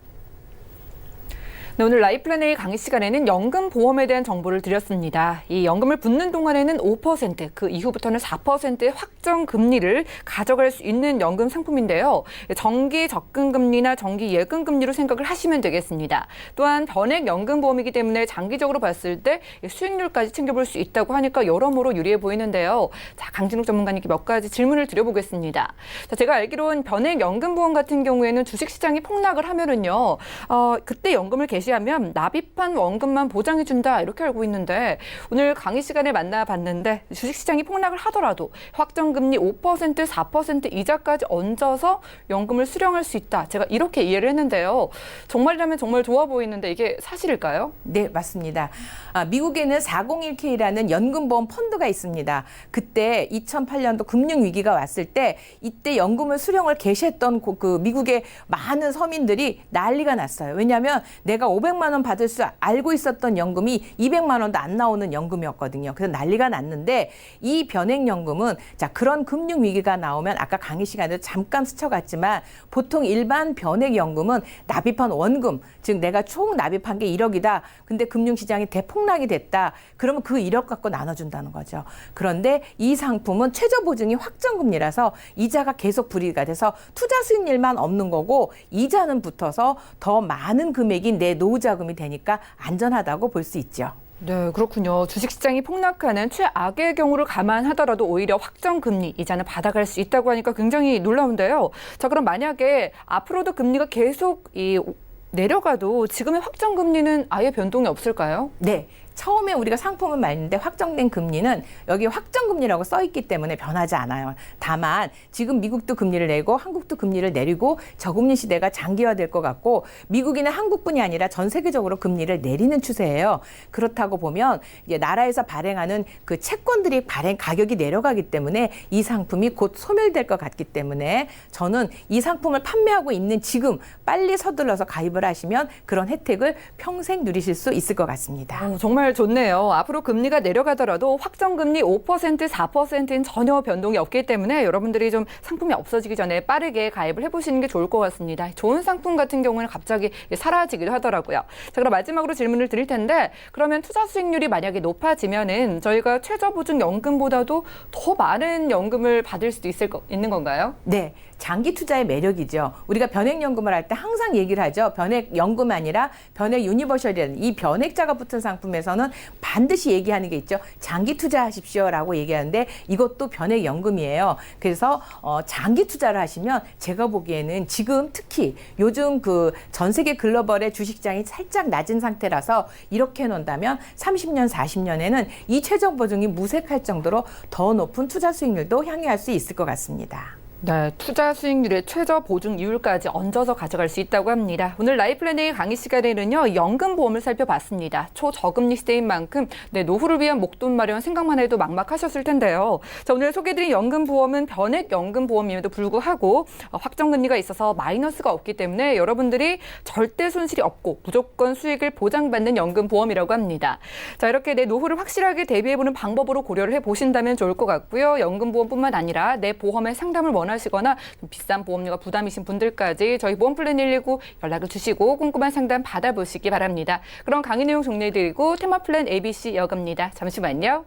네, 오늘 라이플랜의 강의 시간에는 연금 보험에 대한 정보를 드렸습니다. 이 연금을 붓는 동안에는 5%, 그 이후부터는 4%의 확정 금리를 가져갈 수 있는 연금 상품인데요. 정기 적금 금리나 정기 예금 금리로 생각을 하시면 되겠습니다. 또한 변액 연금 보험이기 때문에 장기적으로 봤을 때 수익률까지 챙겨볼 수 있다고 하니까 여러모로 유리해 보이는데요. 자, 강진욱 전문가님께 몇 가지 질문을 드려보겠습니다. 자, 제가 알기로는 변액 연금 보험 같은 경우에는 주식시장이 폭락을 하면은요, 그때 연금을 하면 납입한 원금만 보장해준다 이렇게 알고 있는데 오늘 강의 시간에 만나봤는데 주식시장이 폭락을 하더라도 확정금리 5%, 4% 이자까지 얹어서 연금을 수령할 수 있다. 제가 이렇게 이해를 했는데요. 정말이라면 정말 좋아 보이는데 이게 사실일까요? 네, 맞습니다. 미국에는 401k라는 연금보험 펀드가 있습니다. 그때 2008년도 금융위기가 왔을 때 이때 연금을 수령을 개시했던 그 미국의 많은 서민들이 난리가 났어요. 왜냐하면 내가 500만 원 받을 수 알고 있었던 연금이 200만 원도 안 나오는 연금이었거든요. 그래서 난리가 났는데 이 변액연금은 자, 그런 금융위기가 나오면 아까 강의 시간에도 잠깐 스쳐갔지만 보통 일반 변액연금은 납입한 원금, 즉 내가 총 납입한 게 1억이다. 근데 금융시장이 대폭락이 됐다. 그러면 그 1억 갖고 나눠준다는 거죠. 그런데 이 상품은 최저보증이 확정금리라서 이자가 계속 불이익가 돼서 투자 수익률만 없는 거고 이자는 붙어서 더 많은 금액이 내 노후자금이 되니까 안전하다고 볼 수 있죠. 네, 그렇군요. 주식시장이 폭락하는 최악의 경우를 감안하더라도 오히려 확정금리 이자는 받아갈 수 있다고 하니까 굉장히 놀라운데요. 자, 그럼 만약에 앞으로도 금리가 계속 내려가도 지금의 확정금리는 아예 변동이 없을까요? 네. 처음에 우리가 상품을 말는데 확정된 금리는 여기 확정금리라고 써 있기 때문에 변하지 않아요. 다만 지금 미국도 금리를 내고 한국도 금리를 내리고 저금리 시대가 장기화될 것 같고 미국이나 한국뿐이 아니라 전 세계적으로 금리를 내리는 추세예요. 그렇다고 보면 이제 나라에서 발행하는 그 채권들이 발행 가격이 내려가기 때문에 이 상품이 곧 소멸될 것 같기 때문에 저는 이 상품을 판매하고 있는 지금 빨리 서둘러서 가입을 하시면 그런 혜택을 평생 누리실 수 있을 것 같습니다. 정말 좋네요. 앞으로 금리가 내려가더라도 확정금리 5%, 4%는 전혀 변동이 없기 때문에 여러분들이 좀 상품이 없어지기 전에 빠르게 가입을 해보시는 게 좋을 것 같습니다. 좋은 상품 같은 경우는 갑자기 사라지기도 하더라고요. 자, 그럼 마지막으로 질문을 드릴 텐데 그러면 투자 수익률이 만약에 높아지면은 저희가 최저보증연금보다도 더 많은 연금을 받을 수도 있는 건가요? 네. 장기 투자의 매력이죠. 우리가 변액연금을 할 때 항상 얘기를 하죠. 변액연금 아니라 변액 유니버셜이라는 이 변액자가 붙은 상품에서는 반드시 얘기하는 게 있죠. 장기 투자하십시오라고 얘기하는데 이것도 변액연금이에요. 그래서 장기 투자를 하시면 제가 보기에는 지금 특히 요즘 그 전 세계 글로벌의 주식장이 살짝 낮은 상태라서 이렇게 해놓는다면 30년, 40년에는 이 최저 보증이 무색할 정도로 더 높은 투자 수익률도 향유할 수 있을 것 같습니다. 네, 투자 수익률의 최저 보증 이율까지 얹어서 가져갈 수 있다고 합니다. 오늘 라이플랜의 강의 시간에는요, 연금보험을 살펴봤습니다. 초저금리 시대인 만큼 노후를 위한 목돈 마련 생각만 해도 막막하셨을 텐데요. 자, 오늘 소개해드린 연금보험은 변액연금보험임에도 불구하고 확정금리가 있어서 마이너스가 없기 때문에 여러분들이 절대 손실이 없고 무조건 수익을 보장받는 연금보험이라고 합니다. 자, 이렇게 내 노후를 확실하게 대비해보는 방법으로 고려를 해보신다면 좋을 것 같고요. 연금보험뿐만 아니라 내 보험의 상담을 원하시거나 좀 비싼 보험료가 부담이신 분들까지 저희 보험플랜 119 연락을 주시고 꼼꼼한 상담 받아보시기 바랍니다. 그럼 강의 내용 정리해드리고 테마플랜 ABC 이어갑니다. 잠시만요.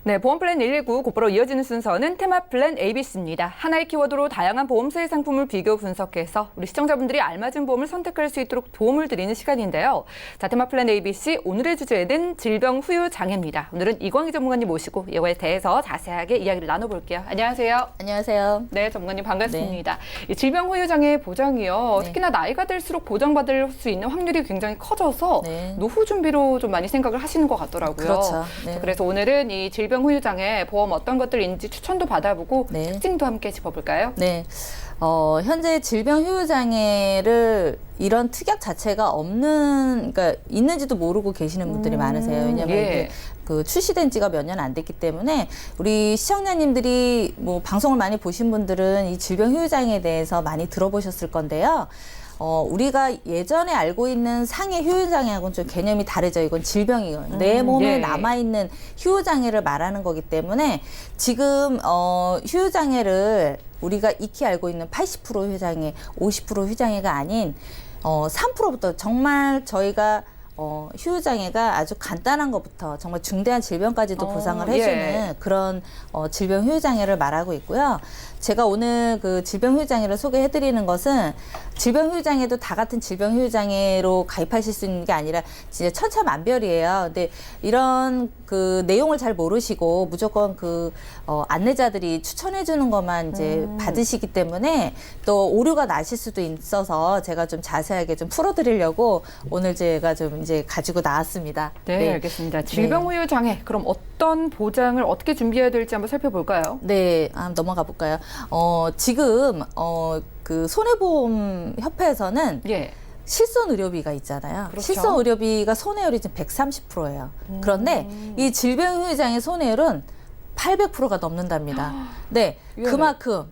네, 보험플랜 119 곧바로 이어지는 순서는 테마플랜 ABC입니다. 하나의 키워드로 다양한 보험사의 상품을 비교 분석해서 우리 시청자분들이 알맞은 보험을 선택할 수 있도록 도움을 드리는 시간인데요. 자, 테마플랜 ABC 오늘의 주제는 질병 후유 장애입니다. 오늘은 이광희 전문가님 모시고 이거에 대해서 자세하게 이야기를 나눠볼게요. 안녕하세요. 안녕하세요. 네, 전문가님 반갑습니다. 이 질병 후유 장애 보장이요. 네. 특히나 나이가 들수록 보장받을 수 있는 확률이 굉장히 커져서 네. 노후 준비로 좀 많이 생각을 하시는 것 같더라고요. 그렇죠. 네. 자, 그래서 오늘은 이 질병 후유 장애 보험 어떤 것들인지 추천도 받아보고 네. 특징도 함께 짚어볼까요? 네. 현재 질병 후유 장애를 이런 특약 자체가 없는, 그러니까 있는지도 모르고 계시는 분들이 많으세요. 왜냐하면 예. 이게 그 출시된 지가 몇 년 안 됐기 때문에 우리 시청자님들이 뭐 방송을 많이 보신 분들은 이 질병 후유 장애에 대해서 많이 들어보셨을 건데요. 우리가 예전에 알고 있는 상해 휴유장애하고는 좀 개념이 다르죠. 이건 질병이에요. 내 몸에 예. 남아있는 휴유장애를 말하는 거기 때문에 지금 휴유장애를 우리가 익히 알고 있는 80% 휴장애, 50% 휴장애가 아닌 3%부터 정말 저희가 휴유장애가 아주 간단한 것부터 정말 중대한 질병까지도 보상을 예. 해주는 그런 질병 휴유장애를 말하고 있고요. 제가 오늘 그 질병 휴유장애를 소개해드리는 것은 질병 휴유장애도 다 같은 질병 휴유장애로 가입하실 수 있는 게 아니라 진짜 천차만별이에요. 근데 이런 그 내용을 잘 모르시고 무조건 그 안내자들이 추천해주는 것만 이제 받으시기 때문에 또 오류가 나실 수도 있어서 제가 좀 자세하게 좀 풀어드리려고 오늘 제가 좀 이제 가지고 나왔습니다. 네, 알겠습니다. 질병후유 장애, 그럼 어떤 보장을 어떻게 준비해야 될지 한번 살펴볼까요? 네, 한번 넘어가 볼까요? 지금 그 손해보험 협회에서는 예. 실손 의료비가 있잖아요. 그렇죠. 실손 의료비가 손해율이 지금 130%예요. 그런데 이 질병후유장애 손해율은 800%가 넘는답니다. 네, 위험해. 그만큼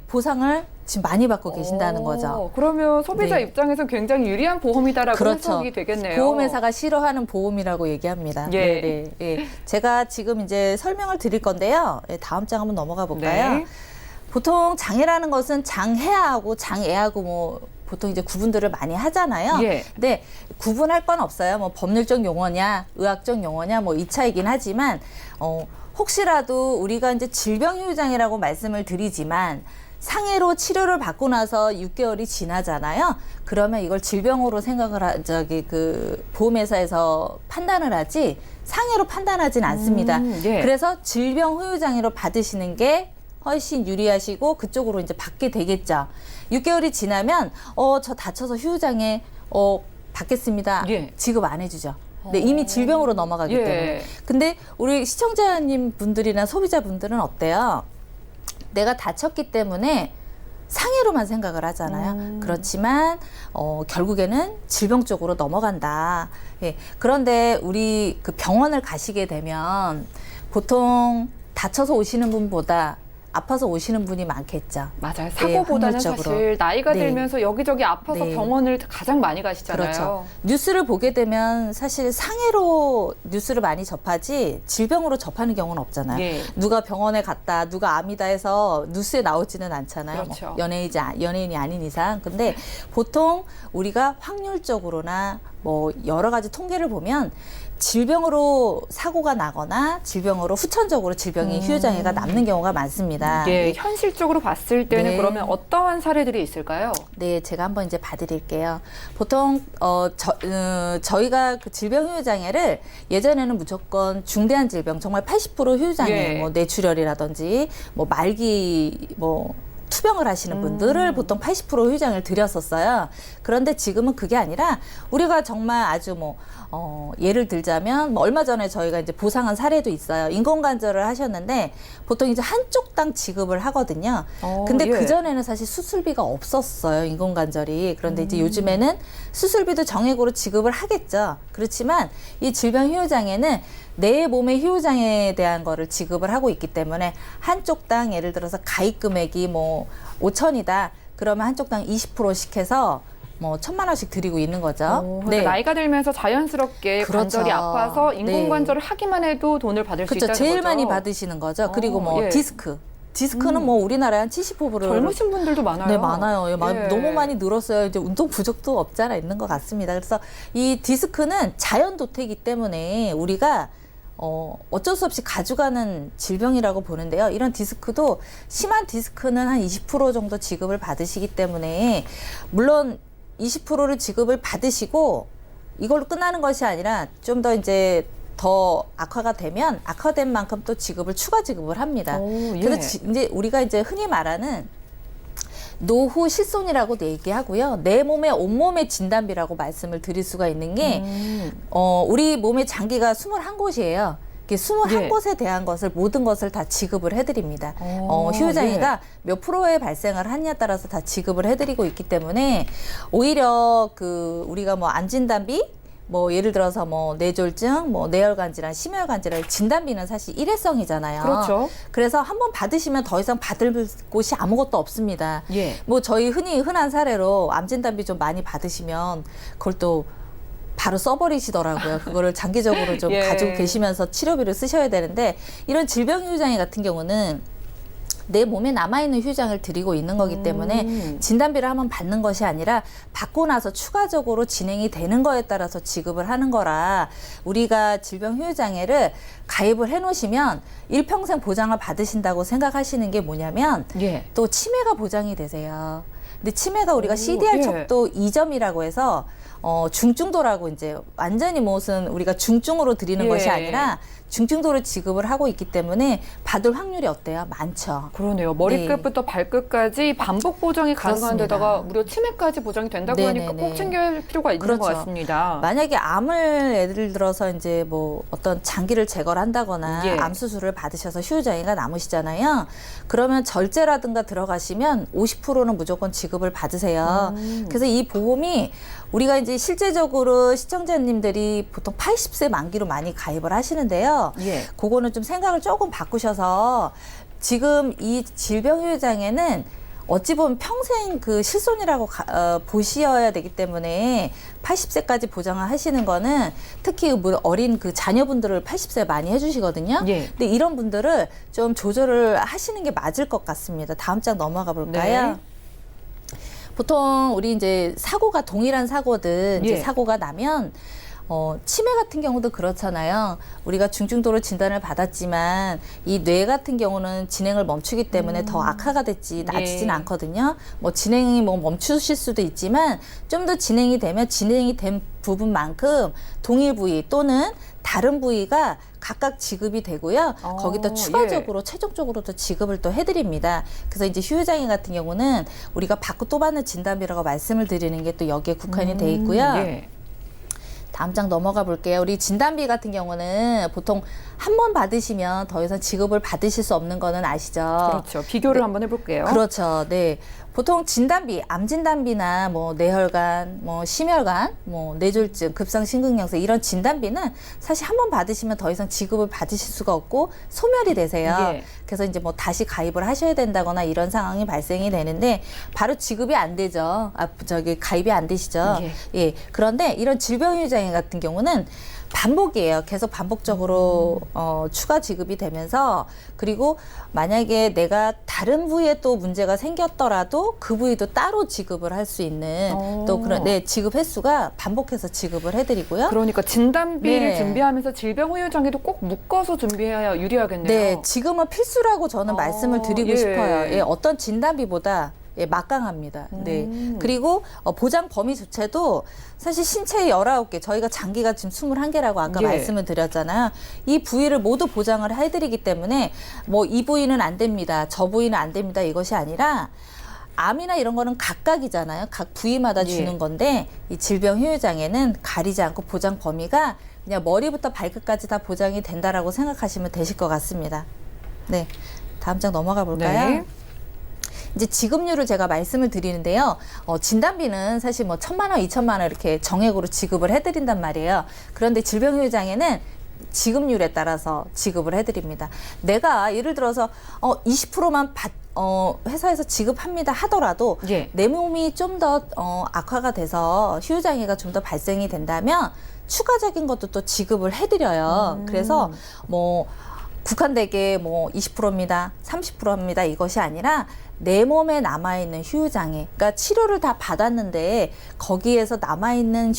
보상을 지금 많이 받고 계신다는 거죠. 그러면 소비자 네. 입장에선 굉장히 유리한 보험이다라고 그렇죠. 해석이 되겠네요. 보험회사가 싫어하는 보험이라고 얘기합니다. 예. 네. 제가 지금 이제 설명을 드릴 건데요. 다음 장 한번 넘어가 볼까요? 네. 보통 장애라는 것은 장해하고 장애하고 뭐 보통 이제 구분들을 많이 하잖아요. 예. 근데 구분할 건 없어요. 뭐 법률적 용어냐, 의학적 용어냐, 뭐 이 차이긴 하지만 혹시라도 우리가 이제 질병휴유장애라고 말씀을 드리지만 상해로 치료를 받고 나서 6개월이 지나잖아요. 그러면 이걸 질병으로 생각을 그 보험회사에서 판단을 하지 상해로 판단하진 않습니다. 예. 그래서 질병휴유장애로 받으시는 게 훨씬 유리하시고 그쪽으로 이제 받게 되겠죠. 6개월이 지나면 저 다쳐서 휴유장애 받겠습니다. 예. 지급 안 해주죠. 네, 이미 질병으로 넘어가기 예. 때문에. 근데 우리 시청자님 분들이나 소비자분들은 어때요? 내가 다쳤기 때문에 상해로만 생각을 하잖아요. 그렇지만 결국에는 질병 쪽으로 넘어간다. 예. 그런데 우리 그 병원을 가시게 되면 보통 다쳐서 오시는 분보다 아파서 오시는 분이 많겠죠. 맞아요. 사고보다는 확률적으로. 사실 나이가 네. 들면서 여기저기 아파서 네. 병원을 가장 많이 가시잖아요. 그렇죠. 뉴스를 보게 되면 사실 상해로 뉴스를 많이 접하지 질병으로 접하는 경우는 없잖아요. 예. 누가 병원에 갔다, 누가 암이다 해서 뉴스에 나오지는 않잖아요. 그렇죠. 뭐 연예인이 아닌 이상. 근데 보통 우리가 확률적으로나 뭐 여러 가지 통계를 보면 질병으로 사고가 나거나 질병으로 후천적으로 질병이 휴유장애가 남는 경우가 많습니다. 예, 현실적으로 봤을 때는 네. 그러면 어떠한 사례들이 있을까요? 네, 제가 한번 이제 봐드릴게요. 보통 저희가 그 질병 휴유장애를 예전에는 무조건 중대한 질병, 정말 80% 휴유장애, 예. 뭐 뇌출혈이라든지 뭐 말기 뭐 투병을 하시는 분들을 보통 80% 휴유장애를 드렸었어요. 그런데 지금은 그게 아니라 우리가 정말 아주 뭐 예를 들자면 뭐 얼마 전에 저희가 이제 보상한 사례도 있어요. 인공관절을 하셨는데 보통 이제 한쪽당 지급을 하거든요. 근데 예. 그전에는 사실 수술비가 없었어요. 인공관절이. 그런데 이제 요즘에는 수술비도 정액으로 지급을 하겠죠. 그렇지만 이 질병 휴유장애는 내 몸의 휴유장애에 대한 거를 지급을 하고 있기 때문에 한쪽당 예를 들어서 가입 금액이 뭐 5천이다. 그러면 한쪽당 20%씩 해서 뭐 1,000만 원씩 드리고 있는 거죠. 그러니까 나이가 들면서 자연스럽게 그렇죠. 관절이 아파서 네. 인공관절을 하기만 해도 돈을 받을 수 그렇죠. 있다는 제일 거죠. 많이 받으시는 거죠. 그리고 뭐 예. 디스크는 뭐 우리나라에 한 70%를 젊으신 분들도 많아요. 네, 많아요. 예. 너무 많이 늘었어요. 이제 운동 부족도 없지 않아 있는 것 같습니다. 그래서 이 디스크는 자연 도태이기 때문에 우리가 어쩔 수 없이 가져가는 질병이라고 보는데요. 이런 디스크도 심한 디스크는 한 20% 정도 지급을 받으시기 때문에 물론 20%를 지급을 받으시고 이걸로 끝나는 것이 아니라 좀 더 이제 더 악화가 되면 악화된 만큼 또 지급을 추가 지급을 합니다. 예. 그래서 이제 우리가 이제 흔히 말하는 노후 실손이라고도 얘기하고요. 내 몸의 온몸의 진단비라고 말씀을 드릴 수가 있는 게 우리 몸의 장기가 21곳이에요. 21곳에 대한 것을 모든 것을 다 지급을 해드립니다. 휴유장애가 몇 프로에 발생을 하느냐에 따라서 다 지급을 해드리고 있기 때문에 오히려 그 우리가 뭐 암진단비 뭐 예를 들어서 뭐 뇌졸중, 뭐 뇌혈관 질환, 심혈관 질환 진단비는 사실 일회성이잖아요. 그렇죠. 그래서 한번 받으시면 더 이상 받을 곳이 아무것도 없습니다. 예. 뭐 저희 흔한 사례로 암 진단비 좀 많이 받으시면 그걸 또 바로 써버리시더라고요. 그거를 장기적으로 좀 예. 가지고 계시면서 치료비를 쓰셔야 되는데 이런 질병 휴유장애 같은 경우는 내 몸에 남아있는 휴유장을 드리고 있는 거기 때문에 진단비를 한번 받는 것이 아니라 받고 나서 추가적으로 진행이 되는 거에 따라서 지급을 하는 거라 우리가 질병 휴유장애를 가입을 해놓으시면 일평생 보장을 받으신다고 생각하시는 게 뭐냐면 예. 또 치매가 보장이 되세요. 근데 치매가 우리가 CDR 예. 척도 2점이라고 해서 중증도라고 이제 완전히 무슨 우리가 중증으로 드리는 예. 것이 아니라 중증도로 지급을 하고 있기 때문에 받을 확률이 어때요? 많죠. 그러네요. 머리끝부터 발끝까지 반복 보장이 가능한 그렇습니다. 데다가 무려 치매까지 보장이 된다고 하니까 네네네. 꼭 챙겨야 할 필요가 있는 그렇죠. 것 같습니다. 만약에 암을 예를 들어서 이제 뭐 어떤 장기를 제거를 한다거나 예. 암 수술을 받으셔서 휴유장애가 남으시잖아요. 그러면 절제라든가 들어가시면 50%는 무조건 지급을 받으세요. 그래서 이 보험이 우리가 이제 실제적으로 시청자님들이 보통 80세 만기로 많이 가입을 하시는데요. 예. 그거는 좀 생각을 조금 바꾸셔서 지금 이 질병 휴유장애는 어찌 보면 평생 그 실손이라고 보셔야 되기 때문에 80세까지 보장을 하시는 거는 특히 뭐 어린 그 자녀분들을 80세 많이 해주시거든요. 예. 근데 이런 분들을 좀 조절을 하시는 게 맞을 것 같습니다. 다음 장 넘어가 볼까요? 네. 보통 우리 이제 사고가 동일한 사고든 이제 예. 사고가 나면 치매 같은 경우도 그렇잖아요. 우리가 중증도로 진단을 받았지만 이 뇌 같은 경우는 진행을 멈추기 때문에 더 악화가 됐지 나아지진 예. 않거든요. 뭐 진행이 뭐 멈추실 수도 있지만 좀 더 진행이 되면 진행이 된 부분만큼 동일 부위 또는 다른 부위가 각각 지급이 되고요. 거기다 추가적으로 최종적으로도 지급을 또 해드립니다. 그래서 이제 휴유장애 같은 경우는 우리가 받고 또 받는 진단비라고 말씀을 드리는 게 또 여기에 국한이 돼 있고요. 예. 다음 장 넘어가 볼게요. 우리 진단비 같은 경우는 보통 한 번 받으시면 더 이상 지급을 받으실 수 없는 거는 아시죠? 그렇죠. 비교를 한번 해볼게요. 그렇죠. 네. 보통 진단비, 암 진단비나 뭐 뇌혈관, 뭐 심혈관, 뭐 뇌졸중, 급성심근경색 이런 진단비는 사실 한 번 받으시면 더 이상 지급을 받으실 수가 없고 소멸이 되세요. 예. 그래서 이제 뭐 다시 가입을 하셔야 된다거나 이런 상황이 발생이 되는데 바로 지급이 안 되죠. 가입이 안 되시죠. 예. 예. 그런데 이런 질병휴유장애 같은 경우는 반복이에요. 계속 반복적으로 추가 지급이 되면서 그리고 만약에 내가 다른 부위에 또 문제가 생겼더라도 그 부위도 따로 지급을 할 수 있는 또 그런 지급 횟수가 반복해서 지급을 해드리고요. 그러니까 진단비를 네. 준비하면서 질병 후유장애도 꼭 묶어서 준비해야 유리하겠네요. 네, 지금은 필수라고 저는 말씀을 드리고 예. 싶어요. 예, 어떤 진단비보다 막강합니다. 네. 그리고 보장 범위조차도 사실 신체의 19개, 저희가 장기가 지금 21개라고 아까 예. 말씀을 드렸잖아요. 이 부위를 모두 보장을 해드리기 때문에 뭐 이 부위는 안 됩니다. 저 부위는 안 됩니다. 이것이 아니라 암이나 이런 거는 각각이잖아요. 각 부위마다 주는 건데 이 질병 휴유장애는 가리지 않고 보장 범위가 그냥 머리부터 발끝까지 다 보장이 된다라고 생각하시면 되실 것 같습니다. 네. 다음 장 넘어가 볼까요? 네. 이제 지급률을 제가 말씀을 드리는데요. 진단비는 사실 뭐 1,000만 원, 2,000만 원 이렇게 정액으로 지급을 해드린단 말이에요. 그런데 질병휴유장애는 지급률에 따라서 지급을 해드립니다. 내가 예를 들어서 20%만 회사에서 지급합니다 하더라도 예. 내 몸이 좀 더 악화가 돼서 휴유장애가 좀 더 발생이 된다면 추가적인 것도 또 지급을 해드려요. 그래서 뭐 국한되게 뭐 20%입니다, 30%입니다 이것이 아니라 내 몸에 남아있는 휴유장애, 그러니까 치료를 다 받았는데 거기에서 남아있는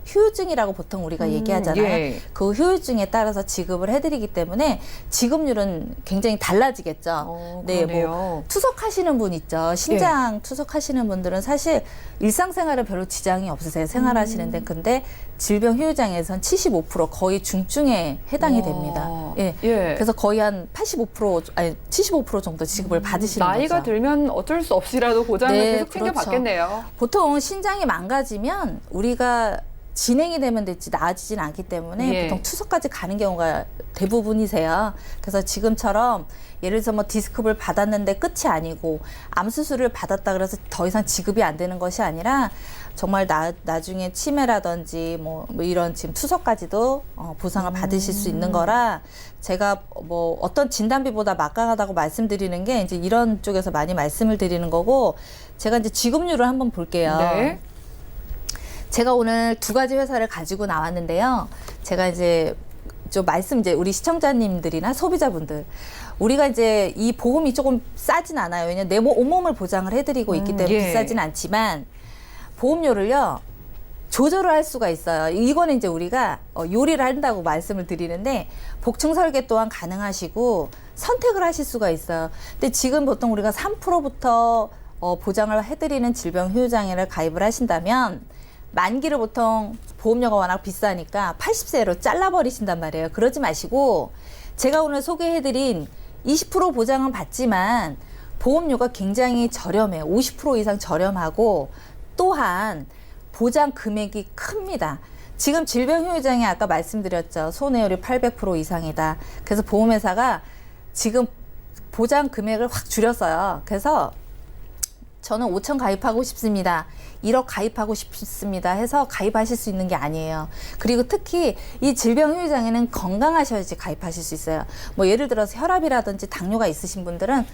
휴유증이라고 보통 우리가 얘기하잖아요. 예. 그 휴유증에 따라서 지급을 해드리기 때문에 지급률은 굉장히 달라지겠죠. 그러네요. 뭐 투석하시는 분 있죠. 신장 투석하시는 분들은 사실 일상생활에 별로 지장이 없으세요. 생활하시는데. 근데 질병 휴유장애에선 75% 거의 중증에 해당이 됩니다. 예. 예. 그래서 거의 한 85% 아니 75% 정도 지급을 받으시는 나이가 거죠. 들면 어쩔 수 없이라도 보장을 네, 계속 챙겨받겠네요. 보통 신장이 망가지면 우리가 진행이 되면 됐지 나아지진 않기 때문에 예. 보통 투석까지 가는 경우가 대부분이세요. 그래서 지금처럼 예를 들어서 뭐 디스크를 받았는데 끝이 아니고 암 수술을 받았다 그래서 더 이상 지급이 안 되는 것이 아니라 정말 나중에 치매라든지 뭐 이런 지금 투석까지도 보상을 받으실 수 있는 거라 제가 뭐 어떤 진단비보다 막강하다고 말씀드리는 게 이제 이런 쪽에서 많이 말씀을 드리는 거고 제가 이제 지급률을 한번 볼게요. 네. 제가 오늘 두 가지 회사를 가지고 나왔는데요. 제가 이제 좀 말씀 이제 우리 시청자님들이나 소비자분들 우리가 이제 이 보험이 조금 싸진 않아요. 왜냐면 내 온몸을 보장을 해드리고 있기 때문에 예. 비싸진 않지만 보험료를요 조절을 할 수가 있어요. 이거는 이제 우리가 요리를 한다고 말씀을 드리는데 복층 설계 또한 가능하시고 선택을 하실 수가 있어요. 근데 지금 보통 우리가 3%부터 보장을 해드리는 질병후유장애를 가입을 하신다면 만기를 보통 보험료가 워낙 비싸니까 80세로 잘라버리신단 말이에요. 그러지 마시고 제가 오늘 소개해드린 20% 보장은 받지만 보험료가 굉장히 저렴해요. 50% 이상 저렴하고 또한 보장 금액이 큽니다. 지금 질병후유장애 아까 말씀드렸죠. 손해율이 800% 이상이다. 그래서 보험회사가 지금 보장 금액을 확 줄였어요. 그래서 저는 5천 가입하고 싶습니다. 1억 가입하고 싶습니다. 해서 가입하실 수 있는 게 아니에요. 그리고 특히 이 질병후유장애는 건강하셔야지 가입하실 수 있어요. 뭐 예를 들어서 혈압이라든지 당뇨가 있으신 분들은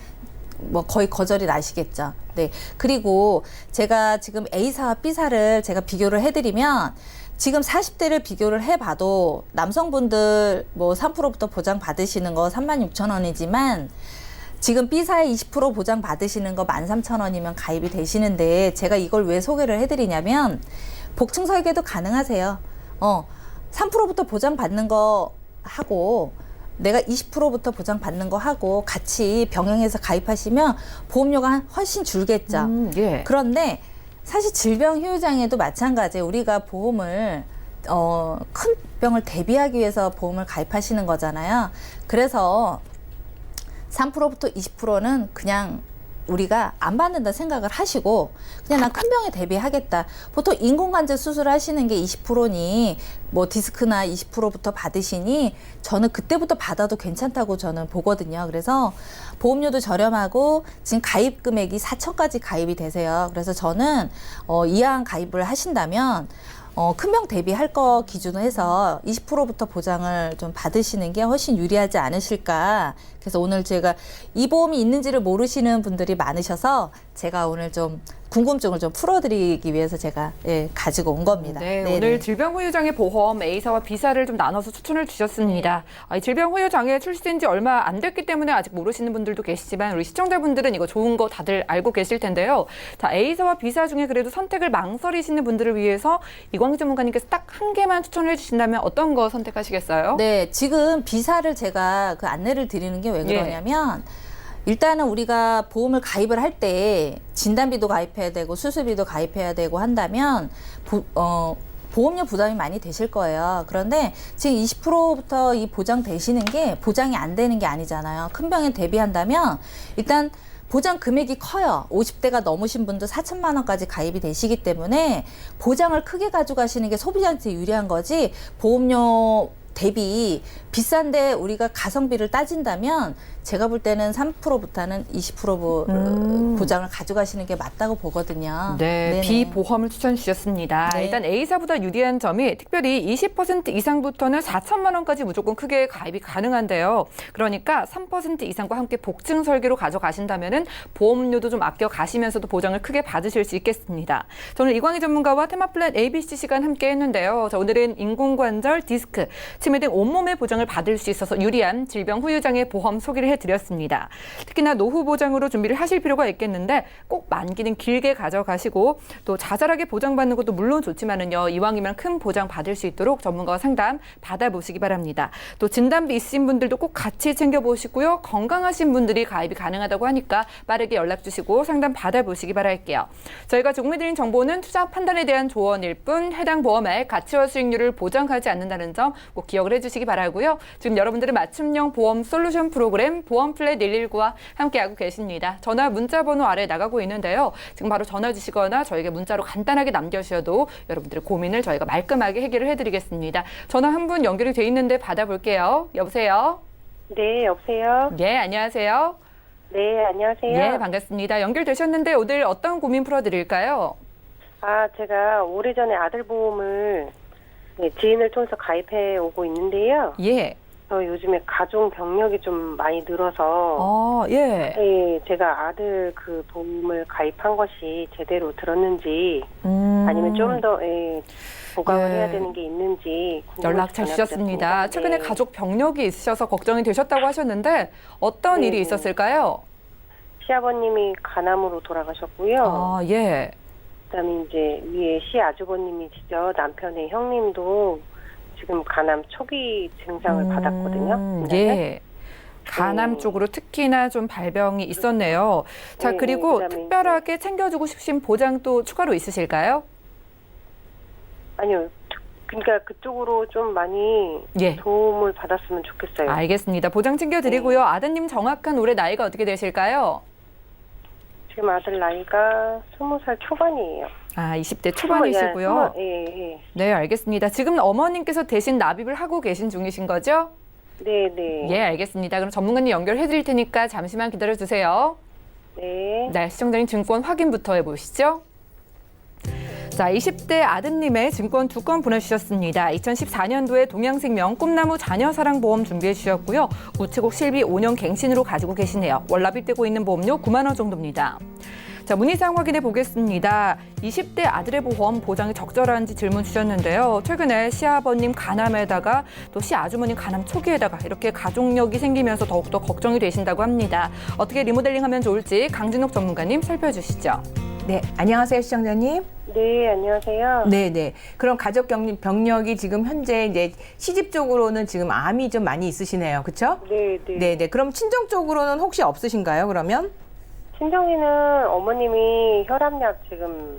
뭐 거의 거절이 나시겠죠. 네. 그리고 제가 지금 A사와 B사를 제가 비교를 해드리면 지금 40대를 비교를 해봐도 남성분들 뭐 3%부터 보장 받으시는 거 36,000원이지만 지금 B사에 20% 보장 받으시는 거 13,000원이면 가입이 되시는데 제가 이걸 왜 소개를 해드리냐면 복층 설계도 가능하세요. 3%부터 보장 받는 거 하고 내가 20%부터 보장 받는 거 하고 같이 병행해서 가입하시면 보험료가 훨씬 줄겠죠. 예. 그런데 사실 질병후유장애도 마찬가지예요. 우리가 보험을 큰 병을 대비하기 위해서 보험을 가입하시는 거잖아요. 그래서 3%부터 20%는 그냥 우리가 안 받는다 생각을 하시고 그냥 난 큰 병에 대비하겠다. 보통 인공관절 수술하시는 게 20%니 뭐 디스크나 20%부터 받으시니 저는 그때부터 받아도 괜찮다고 저는 보거든요. 그래서 보험료도 저렴하고 지금 가입 금액이 4천까지 가입이 되세요. 그래서 저는 이왕 가입을 하신다면 큰 병 대비할 거 기준으로 해서 20%부터 보장을 좀 받으시는 게 훨씬 유리하지 않으실까. 그래서 오늘 제가 이 보험이 있는지를 모르시는 분들이 많으셔서 제가 오늘 좀 궁금증을 좀 풀어드리기 위해서 제가 가지고 온 겁니다. 네, 네네. 오늘 질병후유장애 보험 A사와 B사를 좀 나눠서 추천을 주셨습니다. 질병후유장애 출시된 지 얼마 안 됐기 때문에 아직 모르시는 분들도 계시지만 우리 시청자분들은 이거 좋은 거 다들 알고 계실 텐데요. 자, A사와 B사 중에 그래도 선택을 망설이시는 분들을 위해서 이광희 전문가님께서 딱 한 개만 추천을 해주신다면 어떤 거 선택하시겠어요? 네, 지금 B사를 제가 그 안내를 드리는 게 왜 그러냐면 일단은 우리가 보험을 가입을 할 때 진단비도 가입해야 되고 수술비도 가입해야 되고 한다면 보험료 부담이 많이 되실 거예요. 그런데 지금 20%부터 이 보장 되시는 게 보장이 안 되는 게 아니잖아요. 큰 병에 대비한다면 일단 보장 금액이 커요. 50대가 넘으신 분도 4천만 원까지 가입이 되시기 때문에 보장을 크게 가져가시는 게 소비자한테 유리한 거지 보험료 대비 비싼데 우리가 가성비를 따진다면 제가 볼 때는 3%부터는 20% 보장을 가져가시는 게 맞다고 보거든요. 네, 네네. B보험을 추천 주셨습니다. 네. 일단 A사보다 유리한 점이 특별히 20% 이상부터는 4천만 원까지 무조건 크게 가입이 가능한데요. 그러니까 3% 이상과 함께 복층 설계로 가져가신다면은 보험료도 좀 아껴 가시면서도 보장을 크게 받으실 수 있겠습니다. 저는 이광희 전문가와 테마플랜 ABC 시간 함께 했는데요. 자, 오늘은 인공관절, 디스크, 치매 등 온몸의 보장을 받을 수 있어서 유리한 질병후유장애 보험 소개를 해드렸습니다. 특히나 노후 보장으로 준비를 하실 필요가 있겠는데 꼭 만기는 길게 가져가시고 또 자잘하게 보장받는 것도 물론 좋지만은요. 이왕이면 큰 보장 받을 수 있도록 전문가와 상담 받아보시기 바랍니다. 또 진단비 있으신 분들도 꼭 같이 챙겨보시고요. 건강하신 분들이 가입이 가능하다고 하니까 빠르게 연락 주시고 상담 받아보시기 바랄게요. 저희가 제공해드린 정보는 투자 판단에 대한 조언일 뿐 해당 보험의 가치와 수익률을 보장하지 않는다는 점 꼭 기억을 해주시기 바라고요. 지금 여러분들은 맞춤형 보험 솔루션 프로그램 보험플랫 119와 함께하고 계십니다. 전화 문자 번호 아래 나가고 있는데요. 지금 바로 전화 주시거나 저에게 문자로 간단하게 남겨주셔도 여러분들의 고민을 저희가 말끔하게 해결을 해드리겠습니다. 전화 한 분 연결이 돼 있는데 받아볼게요. 여보세요? 네, 여보세요? 네, 안녕하세요. 네, 안녕하세요. 네, 반갑습니다. 연결되셨는데 오늘 어떤 고민 풀어드릴까요? 제가 오래전에 아들 보험을 지인을 통해서 가입해 오고 있는데요. 예. 요즘에 가족 병력이 좀 많이 늘어서 예. 제가 아들 그 보험을 가입한 것이 제대로 들었는지 아니면 좀 더 보강을 네. 해야 되는 게 있는지 연락 잘 주셨습니다. 전화드렸습니다. 최근에 네. 가족 병력이 있으셔서 걱정이 되셨다고 하셨는데 어떤 네, 일이 네. 있었을까요? 시아버님이 간암으로 돌아가셨고요. 아, 예. 그다음에 이제 위에 시아주버님이시죠. 남편의 형님도 지금 간암 초기 증상을 받았거든요. 예. 간암 네. 쪽으로 특히나 좀 발병이 있었네요. 자, 네, 그리고 그다음에 특별하게 챙겨주고 싶으신 보장 또 추가로 있으실까요? 아니요. 그러니까 그쪽으로 좀 많이 예. 도움을 받았으면 좋겠어요. 알겠습니다. 보장 챙겨드리고요. 아드님 정확한 올해 나이가 어떻게 되실까요? 지금 아들 나이가 20살 초반이에요. 아, 20대 초반이시고요. 예. 네, 알겠습니다. 지금 어머님께서 대신 납입을 하고 계신 중이신 거죠? 네. 예, 알겠습니다. 그럼 전문가님 연결해 드릴 테니까 잠시만 기다려 주세요. 네. 네, 시청자님 증권 확인부터 해보시죠. 자, 20대 아드님의 증권 2건 보내주셨습니다. 2014년도에 동양생명 꿈나무 자녀사랑보험 준비해 주셨고요. 우체국 실비 5년 갱신으로 가지고 계시네요. 월 납입되고 있는 보험료 9만 원 정도입니다. 자, 문의사항 확인해 보겠습니다. 20대 아들의 보험 보장이 적절한지 질문 주셨는데요. 최근에 시아버님 간암에다가 또 시아주머님 간암 초기에다가 이렇게 가족력이 생기면서 더욱더 걱정이 되신다고 합니다. 어떻게 리모델링하면 좋을지 강진욱 전문가님 살펴주시죠. 네, 안녕하세요, 시청자님. 네, 안녕하세요. 네네. 그럼 가족 병력이 지금 현재 이제 시집 쪽으로는 지금 암이 좀 많이 있으시네요, 그렇죠? 네. 네네. 그럼 친정 쪽으로는 혹시 없으신가요? 그러면? 친정에는 어머님이 혈압약 지금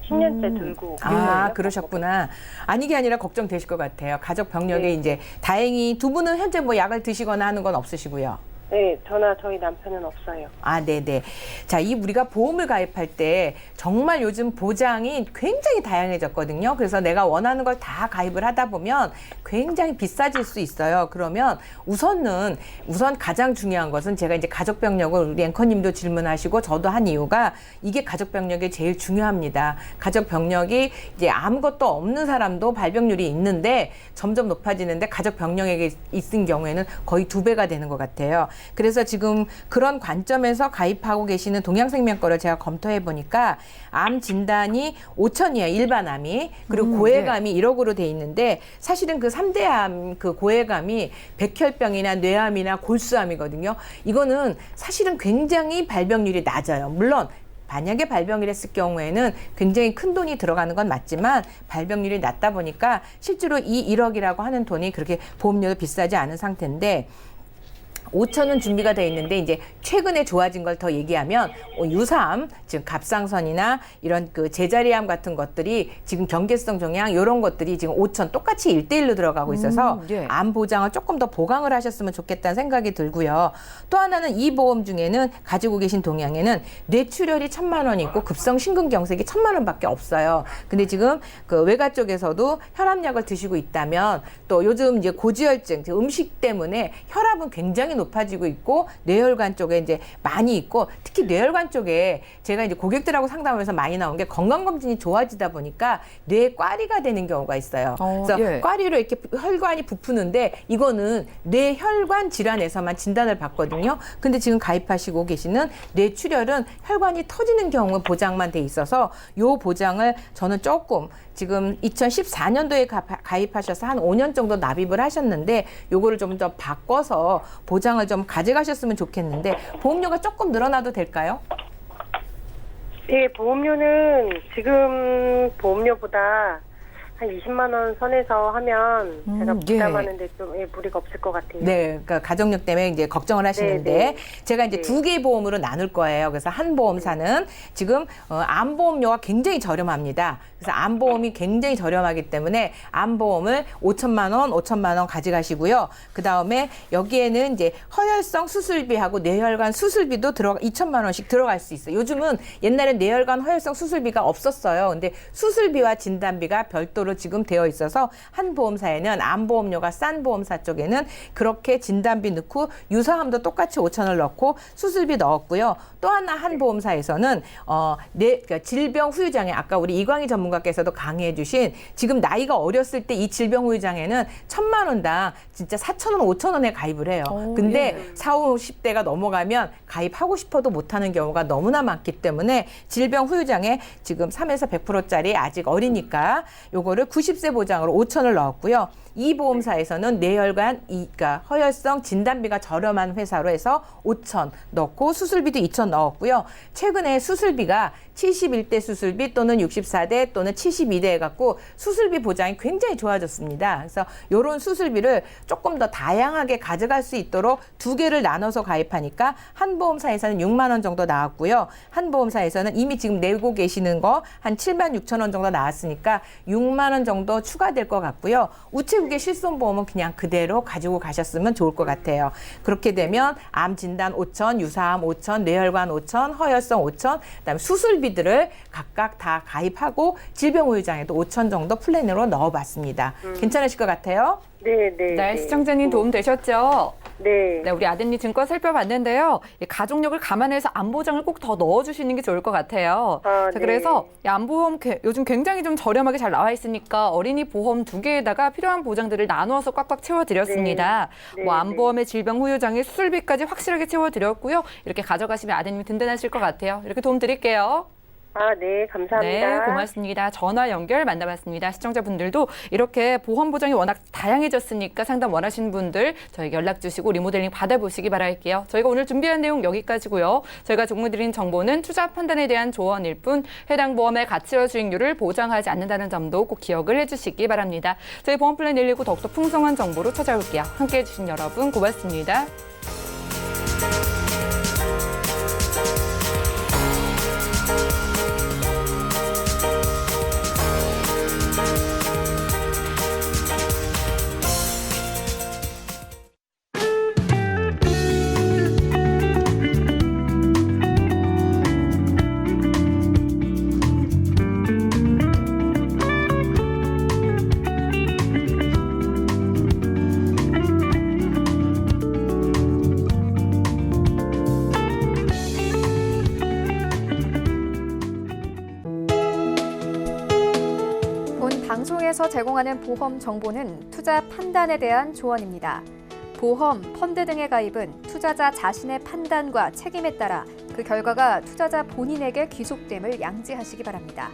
10년째 들고 아, 그러셨구나. 아니게 아니라 걱정되실 것 같아요. 가족 병력에 네. 이제 다행히 두 분은 현재 뭐 약을 드시거나 하는 건 없으시고요. 네, 저나 저희 남편은 없어요. 아, 네네. 자, 우리가 보험을 가입할 때 정말 요즘 보장이 굉장히 다양해졌거든요. 그래서 내가 원하는 걸 다 가입을 하다 보면 굉장히 비싸질 수 있어요. 그러면 우선 가장 중요한 것은 제가 이제 가족병력을 우리 앵커님도 질문하시고 저도 한 이유가 이게 가족병력이 제일 중요합니다. 가족병력이 이제 아무것도 없는 사람도 발병률이 있는데 점점 높아지는데 가족병력에게 있은 경우에는 거의 2배가 되는 것 같아요. 그래서 지금 그런 관점에서 가입하고 계시는 동양생명 거를 제가 검토해 보니까 암 진단이 5천이에요. 일반 암이. 그리고 고해감이 1억으로 돼 있는데 사실은 그 3대 암, 그 고해감이 백혈병이나 뇌암이나 골수암이거든요. 이거는 사실은 굉장히 발병률이 낮아요. 물론 만약에 발병을 했을 경우에는 굉장히 큰 돈이 들어가는 건 맞지만 발병률이 낮다 보니까 실제로 이 1억이라고 하는 돈이 그렇게 보험료도 비싸지 않은 상태인데 5천은 준비가 돼 있는데 이제 최근에 좋아진 걸 더 얘기하면 유사암, 지금 갑상선이나 이런 그 제자리암 같은 것들이 지금 경계성 종양 이런 것들이 지금 5천 똑같이 1대1로 들어가고 있어서 예. 암 보장을 조금 더 보강을 하셨으면 좋겠다는 생각이 들고요. 또 하나는 이 보험 중에는 가지고 계신 동양에는 뇌출혈이 1,000만 원이 있고 급성 심근경색이 1,000만 원밖에 없어요. 근데 지금 그 외가 쪽에서도 혈압약을 드시고 있다면 또 요즘 이제 고지혈증, 음식 때문에 혈압은 굉장히 높아지고 있고 뇌혈관 쪽에 이제 많이 있고 특히 뇌혈관 쪽에 제가 이제 고객들하고 상담하면서 많이 나온 게 건강검진이 좋아지다 보니까 뇌에 꽈리가 되는 경우가 있어요. 그래서 예. 꽈리로 이렇게 혈관이 부푸는데 이거는 뇌혈관 질환에서만 진단을 받거든요. 근데 지금 가입하시고 계시는 뇌출혈은 혈관이 터지는 경우 보장만 돼 있어서 요 보장을 저는 조금 지금 2014년도에 가입하셔서 한 5년 정도 납입을 하셨는데 요거를 좀 더 바꿔서 보장을 좀 가져가셨으면 좋겠는데 보험료가 조금 늘어나도 될까요? 네, 보험료는 지금 보험료보다 한 20만 원 선에서 하면 제가 부담하는데 좀 무리가 없을 것 같아요. 네, 그러니까 가족력 때문에 이제 걱정을 하시는데 네. 제가 이제 네. 2개의 보험으로 나눌 거예요. 그래서 한 보험사는 지금 암보험료가 굉장히 저렴합니다. 그래서 암보험이 굉장히 저렴하기 때문에 암보험을 5천만 원 가져가시고요. 그 다음에 여기에는 이제 허혈성 수술비하고 뇌혈관 수술비도 2천만 원씩 들어갈 수 있어요. 요즘은 옛날엔 뇌혈관 허혈성 수술비가 없었어요. 근데 수술비와 진단비가 별도로 걸로 지금 되어 있어서 한 보험사에는 암보험료가 싼 보험사 쪽에는 그렇게 진단비 넣고 유사암도 똑같이 5천을 넣고 수술비 넣었고요. 또 하나 한 보험사에서는 그러니까 질병 후유장애 아까 우리 이광희 전문가께서도 강의해 주신 지금 나이가 어렸을 때 이 질병 후유장애는 1,000만 원당 진짜 4,000원, 5,000원에 가입을 해요. 근데 40, 50대가 넘어가면 가입하고 싶어도 못하는 경우가 너무나 많기 때문에 질병 후유장애 지금 3에서 100%짜리 아직 어리니까 요거를 90세 보장으로 5,000을 넣었고요. 이 보험사에서는 뇌혈관, 그러니까 허혈성 진단비가 저렴한 회사로 해서 5,000 넣고 수술비도 2,000 넣었고요. 최근에 수술비가 71대 수술비 또는 64대 또는 72대 해갖고 수술비 보장이 굉장히 좋아졌습니다. 그래서 이런 수술비를 조금 더 다양하게 가져갈 수 있도록 두 개를 나눠서 가입하니까 한 보험사에서는 6만 원 정도 나왔고요. 한 보험사에서는 이미 지금 내고 계시는 거 한 7만 6천 원 정도 나왔으니까 6만 원 정도 추가될 것 같고요. 우체국의 실손보험은 그냥 그대로 가지고 가셨으면 좋을 것 같아요. 그렇게 되면 암 진단 5천, 유사암 5천, 뇌혈관 5천, 허혈성 5천, 그다음에 수술비들을 각각 다 가입하고 질병후유장애도 5천 정도 플랜으로 넣어봤습니다. 괜찮으실 것 같아요? 네, 시청자님 도움 되셨죠? 네. 네, 우리 아드님 증권 살펴봤는데요. 이 가족력을 감안해서 암보장을 꼭 더 넣어주시는 게 좋을 것 같아요. 자, 그래서 이 암보험 요즘 굉장히 좀 저렴하게 잘 나와 있으니까 어린이 보험 2개에다가 필요한 보장들을 나누어서 꽉꽉 채워드렸습니다. 뭐 암보험의 질병 후유장애 수술비까지 확실하게 채워드렸고요. 이렇게 가져가시면 아드님이 든든하실 것 같아요. 이렇게 도움 드릴게요. 네, 감사합니다. 네, 고맙습니다. 전화 연결 만나봤습니다. 시청자분들도 이렇게 보험 보장이 워낙 다양해졌으니까 상담 원하시는 분들 저에게 연락 주시고 리모델링 받아보시기 바랄게요. 저희가 오늘 준비한 내용 여기까지고요. 저희가 제공해드린 정보는 투자 판단에 대한 조언일 뿐 해당 보험의 가치와 수익률을 보장하지 않는다는 점도 꼭 기억을 해주시기 바랍니다. 저희 보험플랜 119 더욱더 풍성한 정보로 찾아올게요. 함께해 주신 여러분 고맙습니다. 방송에서 제공하는 보험 정보는 투자 판단에 대한 조언입니다. 보험, 펀드 등의 가입은 투자자 자신의 판단과 책임에 따라 그 결과가 투자자 본인에게 귀속됨을 양지하시기 바랍니다.